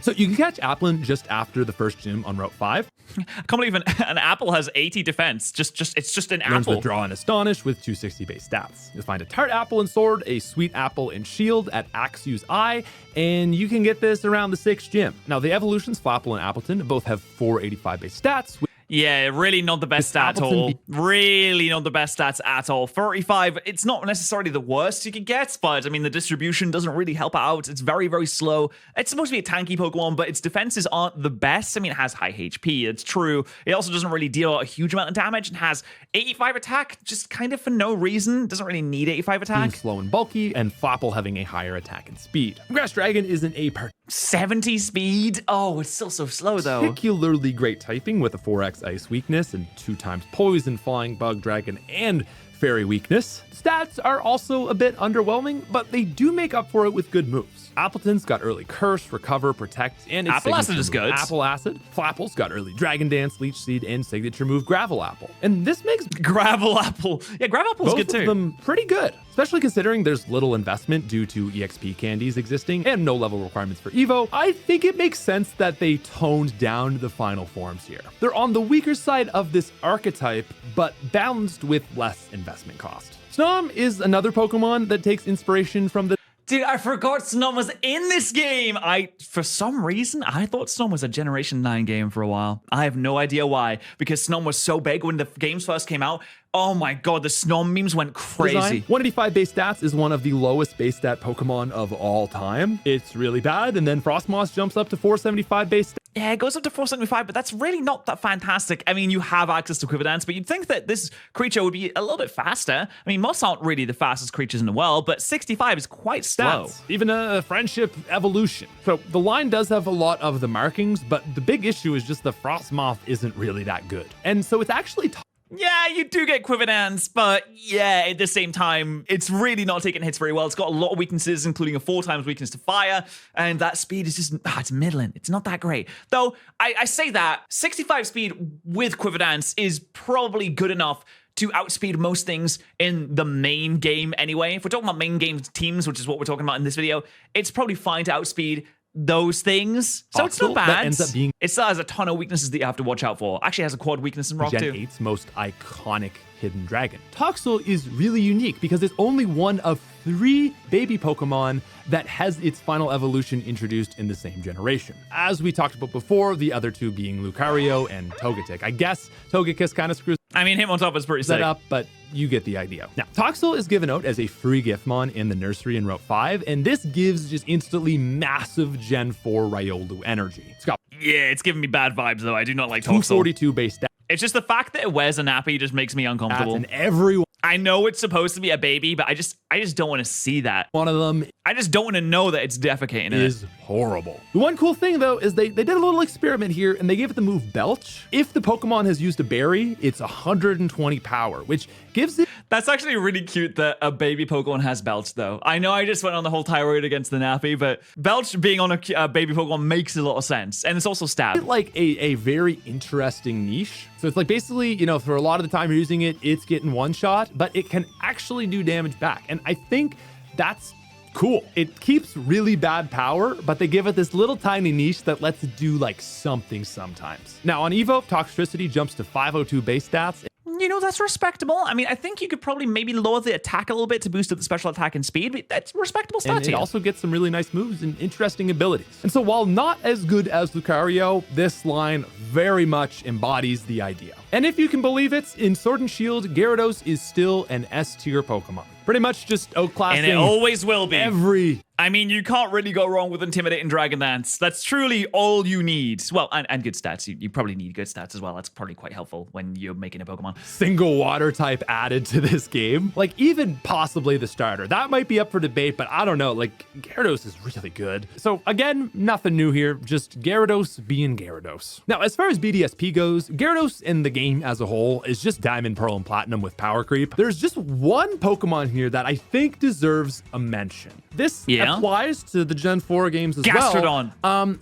Speaker 2: So you can catch Applin just after the first gym on Route 5.
Speaker 1: I can't believe an apple has 80 defense. It's just an
Speaker 2: Learns
Speaker 1: apple.
Speaker 2: Withdraw and Astonish with 260 base stats. You'll find a Tart Apple in Sword, a Sweet Apple in Shield at Axew's Eye, and you can get this around the 6th gym. Now, the evolutions, Flapple and Appleton, both have 485 base stats.
Speaker 1: Yeah, really not the best stat at all. Really not the best stats at all. 35, it's not necessarily the worst you could get, but I mean, the distribution doesn't really help out. It's very, very slow. It's supposed to be a tanky Pokemon, but its defenses aren't the best. I mean, it has high HP, it's true. It also doesn't really deal a huge amount of damage and has 85 attack, just kind of for no reason. Doesn't really need 85 attack.
Speaker 2: Being slow and bulky, and Flapple having a higher attack and speed. Grass Dragon isn't a
Speaker 1: 70 speed? Oh, it's still so slow, though.
Speaker 2: particularly great typing with a 4x Ice weakness and 2 times Poison, Flying, Bug, Dragon, and Fairy weakness. Stats are also a bit underwhelming, but they do make up for it with good moves. Appleton's got early Curse, Recover, Protect, and its
Speaker 1: Apple Acid is good.
Speaker 2: Apple Acid. Flapple's got early Dragon Dance, Leech Seed, and signature move Gravel Apple. And this makes
Speaker 1: Gravel Apple. Yeah, Gravel Apple's good too.
Speaker 2: both of them pretty good, especially considering there's little investment due to EXP candies existing and no level requirements for Evo. I think it makes sense that they toned down the final forms here. They're on the weaker side of this archetype, but balanced with less investment cost. Snom is another Pokemon that takes inspiration from the
Speaker 1: Dude, I forgot Snom was in this game. For some reason, I thought Snom was a Generation 9 game for a while. I have no idea why, because Snom was so big when the games first came out. Oh my god, the Snom memes went crazy.
Speaker 2: design. 185 base stats is one of the lowest base stat Pokemon of all time. It's really bad, and then Frostmoss jumps up to 475 base stats.
Speaker 1: Yeah, it goes up to 475, but that's really not that fantastic. I mean, you have access to Quiver Dance, but you'd think that this creature would be a little bit faster. I mean, moths aren't really the fastest creatures in the world, but 65 is quite slow.
Speaker 2: Stats. Even a Friendship Evolution. So the line does have a lot of the markings, but the big issue is just the Frostmoth isn't really that good. And so it's actually
Speaker 1: Yeah, you do get Quiver Dance, but yeah, at the same time, it's really not taking hits very well. It's got a lot of weaknesses, including a 4 times weakness to fire, and that speed is just, it's middling. It's not that great. Though, I say that, 65 speed with Quiver Dance is probably good enough to outspeed most things in the main game anyway. If we're talking about main game teams, which is what we're talking about in this video, it's probably fine to outspeed those things. So it's not bad.
Speaker 2: That ends up being
Speaker 1: it still has a ton of weaknesses that you have to watch out for. Actually has a quad weakness in Rock
Speaker 2: Gen
Speaker 1: too.
Speaker 2: 8's most iconic hidden dragon. Toxel is really unique because it's only one of 3 baby Pokemon that has its final evolution introduced in the same generation. As we talked about before, the other 2 being Lucario and Togetic. I guess Togekiss kind of screws
Speaker 1: I mean, him on top is pretty
Speaker 2: that
Speaker 1: sick.
Speaker 2: up, but you get the idea. Now, Toxel is given out as a free Giftmon in the nursery in Route 5, and this gives just instantly massive Gen 4 Riolu energy. It's got
Speaker 1: Yeah, it's giving me bad vibes though. I do not like Toxel.
Speaker 2: 242 base stats,
Speaker 1: It's just the fact that it wears a nappy just makes me uncomfortable.
Speaker 2: and everyone
Speaker 1: I know it's supposed to be a baby, but I just don't want to see that.
Speaker 2: one of them
Speaker 1: I just don't want to know that it's defecating in it.
Speaker 2: is horrible. The one cool thing though is they did a little experiment here and they gave it the move Belch. If the Pokemon has used a berry, it's 120 power, which gives it
Speaker 1: That's actually really cute that a baby Pokemon has Belch, though. I know I just went on the whole tirade against the nappy, but Belch being on a baby Pokemon makes a lot of sense. And it's also stab.
Speaker 2: like a very interesting niche. So it's like basically, you know, for a lot of the time you're using it, it's getting one shot, but it can actually do damage back. And I think that's cool. It keeps really bad power, but they give it this little tiny niche that lets it do like something sometimes. Now on Evo, Toxtricity jumps to 502 base stats.
Speaker 1: You know, that's respectable. I mean, I think you could probably maybe lower the attack a little bit to boost up the special attack and speed, but that's respectable
Speaker 2: And
Speaker 1: stats
Speaker 2: it
Speaker 1: here.
Speaker 2: also gets some really nice moves and interesting abilities. And so while not as good as Lucario, this line very much embodies the idea. And if you can believe it, in Sword and Shield, Gyarados is still an S-tier Pokemon. Pretty much just outclassing
Speaker 1: and it always will be.
Speaker 2: every
Speaker 1: I mean, you can't really go wrong with Intimidating Dragon Dance. That's truly all you need. Well, and good stats. You probably need good stats as well. That's probably quite helpful when you're making a Pokemon.
Speaker 2: Single water type added to this game. Like, even possibly the starter. That might be up for debate, but I don't know. Like, Gyarados is really good. So, again, nothing new here. Just Gyarados being Gyarados. Now, as far as BDSP goes, Gyarados in the game as a whole is just Diamond, Pearl, and Platinum with power creep. There's just one Pokemon here that I think deserves a mention. This applies to the Gen 4 games as
Speaker 1: Gastrodon.
Speaker 2: well.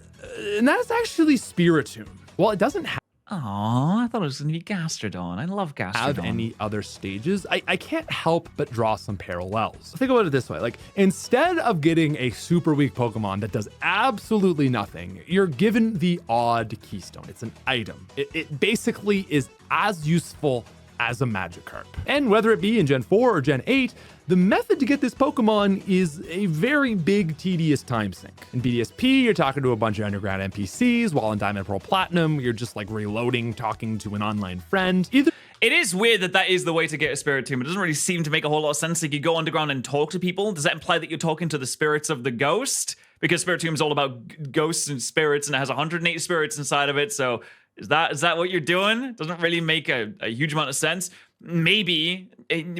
Speaker 2: And that's actually Spiritomb. Well, it doesn't
Speaker 1: Aw, I thought it was going to be Gastrodon. I love Gastrodon.
Speaker 2: have any other stages. I can't help but draw some parallels. Think about it this way. Like, instead of getting a super weak Pokemon that does absolutely nothing, you're given the odd Keystone. It's an item. It basically is as useful as a Magikarp. And whether it be in Gen 4 or Gen 8, the method to get this Pokemon is a very big, tedious time sink. In BDSP, you're talking to a bunch of underground NPCs, while in Diamond, Pearl, Platinum, you're just like reloading, talking to an online friend. It
Speaker 1: is weird that is the way to get a Spiritomb. It doesn't really seem to make a whole lot of sense. Like, you go underground and talk to people. Does that imply that you're talking to the spirits of the ghost? Because Spiritomb is all about ghosts and spirits, and it has 108 spirits inside of it, so is that what you're doing? Doesn't really make a huge amount of sense. Maybe,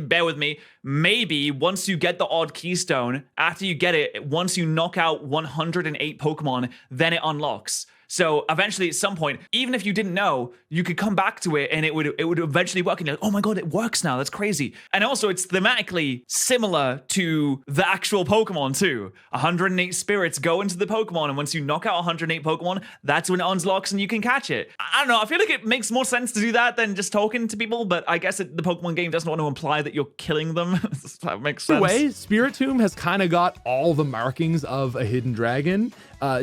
Speaker 1: bear with me, maybe once you get the odd Keystone, after you get it, once you knock out 108 Pokemon, then it unlocks. So eventually, at some point, even if you didn't know, you could come back to it and it would eventually work. And you're like, oh my god, it works now. That's crazy. And also, it's thematically similar to the actual Pokemon too. 108 spirits go into the Pokemon, and once you knock out 108 Pokemon, that's when it unlocks and you can catch it. I don't know. I feel like it makes more sense to do that than just talking to people. But I guess the Pokemon game doesn't want to imply that you're killing them. That makes sense.
Speaker 2: Either way, Spiritomb has kind of got all the markings of a hidden dragon.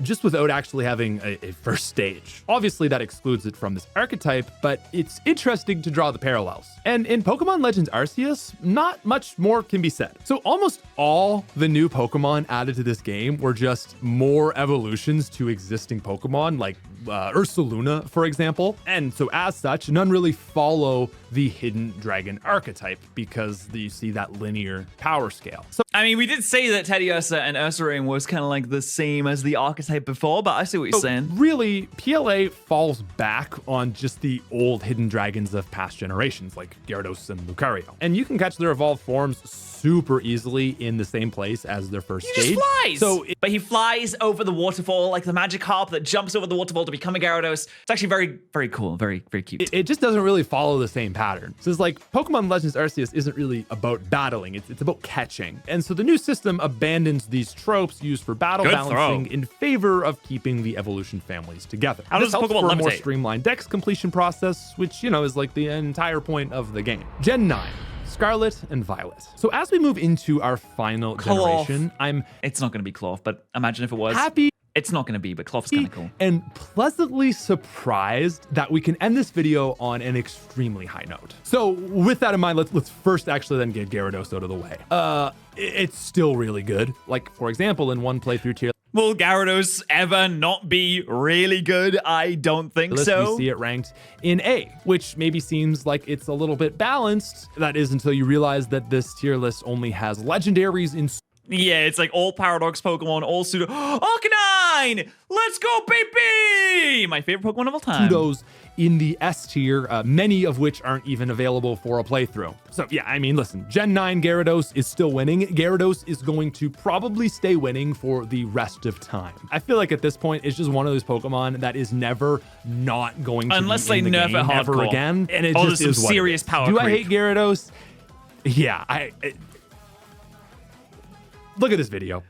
Speaker 2: Just without actually having a first stage. Obviously, that excludes it from this archetype, but it's interesting to draw the parallels. And in Pokemon Legends Arceus, not much more can be said. So almost all the new Pokemon added to this game were just more evolutions to existing Pokemon, like Ursaluna, for example. And so as such, none really follow the hidden dragon archetype because you see that linear power scale. So
Speaker 1: I mean, we did say that Teddiursa and Ursaring was kind of like the same as the archetype before, but I see what you're saying.
Speaker 2: Really, PLA falls back on just the old hidden dragons of past generations, like Gyarados and Lucario. And you can catch their evolved forms super easily in the same place as their first stage.
Speaker 1: He just flies! But he flies over the waterfall, like the magic harp that jumps over the waterfall to become a Gyarados. It's actually very, very cool, very, very cute.
Speaker 2: It just doesn't really follow the same pattern. So it's like Pokemon Legends Arceus isn't really about battling, it's about catching. And so the new system abandons these tropes used for battle balancing in favor of keeping the evolution families together.
Speaker 1: How does
Speaker 2: this helps
Speaker 1: Pokemon
Speaker 2: for a more
Speaker 1: levitate?
Speaker 2: Streamlined dex completion process, which, you know, is like the entire point of the game. Gen 9. Scarlet and Violet. So as we move into our final generation,
Speaker 1: It's not going to be Cloth, but imagine if it was.
Speaker 2: happy
Speaker 1: It's not going to be, but Cloth's kind of cool.
Speaker 2: and pleasantly surprised that we can end this video on an extremely high note. So with that in mind, let's first actually then get Gyarados out of the way. It's still really good. Like, for example, in one playthrough tier
Speaker 1: Will Gyarados ever not be really good? I don't think so.
Speaker 2: we see it ranked in A, which maybe seems like it's a little bit balanced. That is until you realize that this tier list only has legendaries in
Speaker 1: Yeah, it's like all Paradox Pokemon, all pseudo. Arcanine! Let's go, baby! My favorite Pokemon of all time.
Speaker 2: pseudos in the S tier, many of which aren't even available for a playthrough. So yeah, I mean, listen, Gen 9 Gyarados is still winning. Gyarados is going to probably stay winning for the rest of time. I feel like at this point, it's just one of those Pokemon that is never not going to
Speaker 1: Unless
Speaker 2: be in
Speaker 1: they
Speaker 2: the
Speaker 1: nerf
Speaker 2: game
Speaker 1: it
Speaker 2: ever
Speaker 1: hardcore.
Speaker 2: again. And it
Speaker 1: Oh,
Speaker 2: just
Speaker 1: there's
Speaker 2: is
Speaker 1: some
Speaker 2: what it
Speaker 1: serious
Speaker 2: is.
Speaker 1: power
Speaker 2: Do I
Speaker 1: creep.
Speaker 2: hate Gyarados? Yeah, look at this video.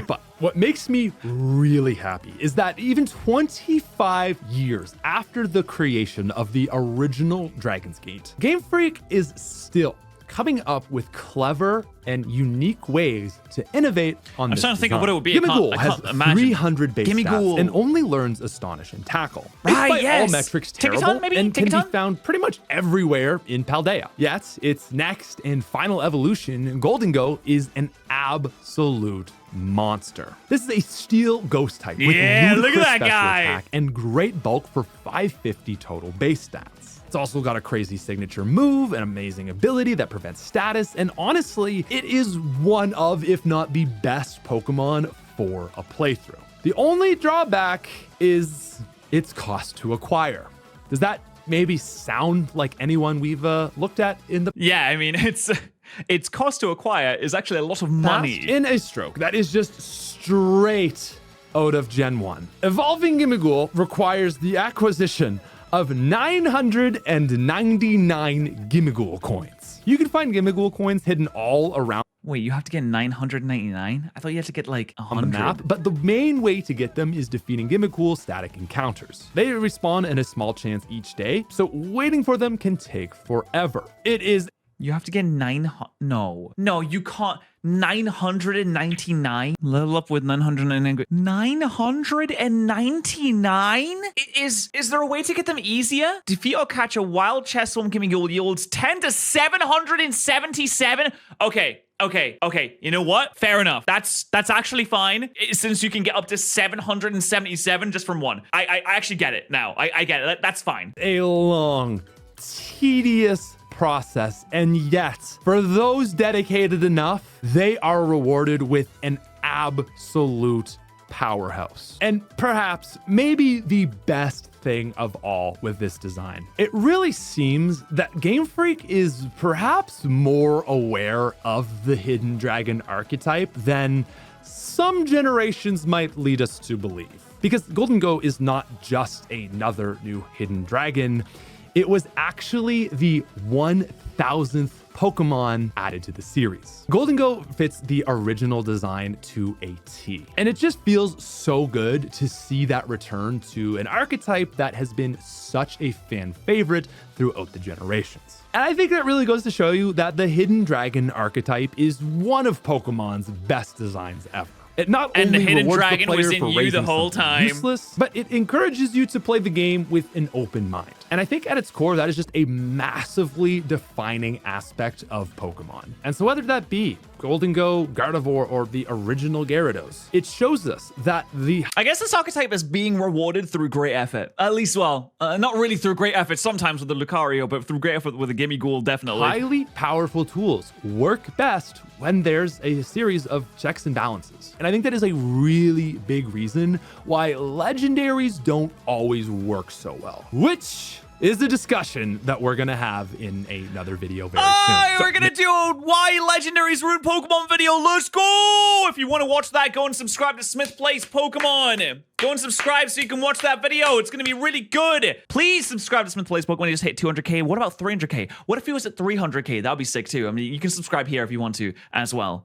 Speaker 2: But what makes me really happy is that even 25 years after the creation of the original Dragon's Gate, Game Freak is still coming up with clever and unique ways to innovate on this
Speaker 1: trying to think of what it would be. I
Speaker 2: Gimmighoul has
Speaker 1: can't imagine.
Speaker 2: 300 base
Speaker 1: Gimmighoul.
Speaker 2: stats and only learns Astonish and Tackle.
Speaker 1: Right,
Speaker 2: Despite
Speaker 1: yes.
Speaker 2: all metrics
Speaker 1: Tickaton,
Speaker 2: terrible
Speaker 1: maybe?
Speaker 2: and can be
Speaker 1: Tickaton?
Speaker 2: found pretty much everywhere in Paldea. Yet, its next and final evolution, Golden Go, is an absolute monster. This is a steel ghost type with
Speaker 1: Yeah, look at
Speaker 2: ludicrous
Speaker 1: that
Speaker 2: special
Speaker 1: guy.
Speaker 2: attack and great bulk for 550 total base stats. It's also got a crazy signature move, an amazing ability that prevents status, and honestly, it is one of, if not the best Pokemon for a playthrough. The only drawback is its cost to acquire. Does that maybe sound like anyone we've looked at in the
Speaker 1: Yeah, I mean, its cost to acquire is actually a lot of money.
Speaker 2: past? In a stroke, that is just straight out of Gen 1. Evolving Gimmighoul requires the acquisition of 999 Gimmighoul coins. You can find Gimmighoul coins hidden all around
Speaker 1: Wait, you have to get 999? I thought you had to get like
Speaker 2: on the
Speaker 1: 100.
Speaker 2: map, but the main way to get them is defeating Gimmighoul static encounters. They respawn in a small chance each day, so waiting for them can take forever. It is
Speaker 1: You have to get 900. No, you can't. 999? Level up with 999. 999? Is there a way to get them easier? Defeat or catch a wild chest swarm Gimmighoul yields 10 to 777. Okay. You know what? Fair enough. That's actually fine, since you can get up to 777 just from one. I actually get it now. I get it. That's fine.
Speaker 2: a long, tedious process, and yet, for those dedicated enough, they are rewarded with an absolute powerhouse. And perhaps, maybe the best thing of all with this design. It really seems that Game Freak is perhaps more aware of the Hidden Dragon archetype than some generations might lead us to believe. Because Golden Go is not just another new Hidden Dragon, it was actually the 1000th Pokemon added to the series. Golden Go fits the original design to a T, and it just feels so good to see that return to an archetype that has been such a fan favorite throughout the generations. And I think that really goes to show you that the Hidden Dragon archetype is one of Pokemon's best designs ever. It not
Speaker 1: And the
Speaker 2: only
Speaker 1: Hidden
Speaker 2: rewards
Speaker 1: Dragon
Speaker 2: the player
Speaker 1: was in
Speaker 2: for
Speaker 1: you the
Speaker 2: raising
Speaker 1: whole
Speaker 2: something
Speaker 1: time.
Speaker 2: useless, but it encourages you to play the game with an open mind. And I think at its core, that is just a massively defining aspect of Pokemon. And so whether that be Golden Go, Gardevoir, or the original Gyarados, it shows us that the
Speaker 1: I guess this archetype is being rewarded through great effort. At least, not really through great effort sometimes with the Lucario, but through great effort with the Gimmighoul, definitely.
Speaker 2: highly powerful tools work best when there's a series of checks and balances. And I think that is a really big reason why legendaries don't always work so well, which is a discussion that we're gonna have in another video very soon.
Speaker 1: We're gonna do a Why Legendaries Ruin Pokemon video. Let's go! If you want to watch that, go and subscribe to Smith Plays Pokemon. Go and subscribe so you can watch that video. It's gonna be really good. Please subscribe to Smith Plays Pokemon. You just hit 200k. What about 300k? What if he was at 300k? That would be sick too. I mean, you can subscribe here if you want to as well.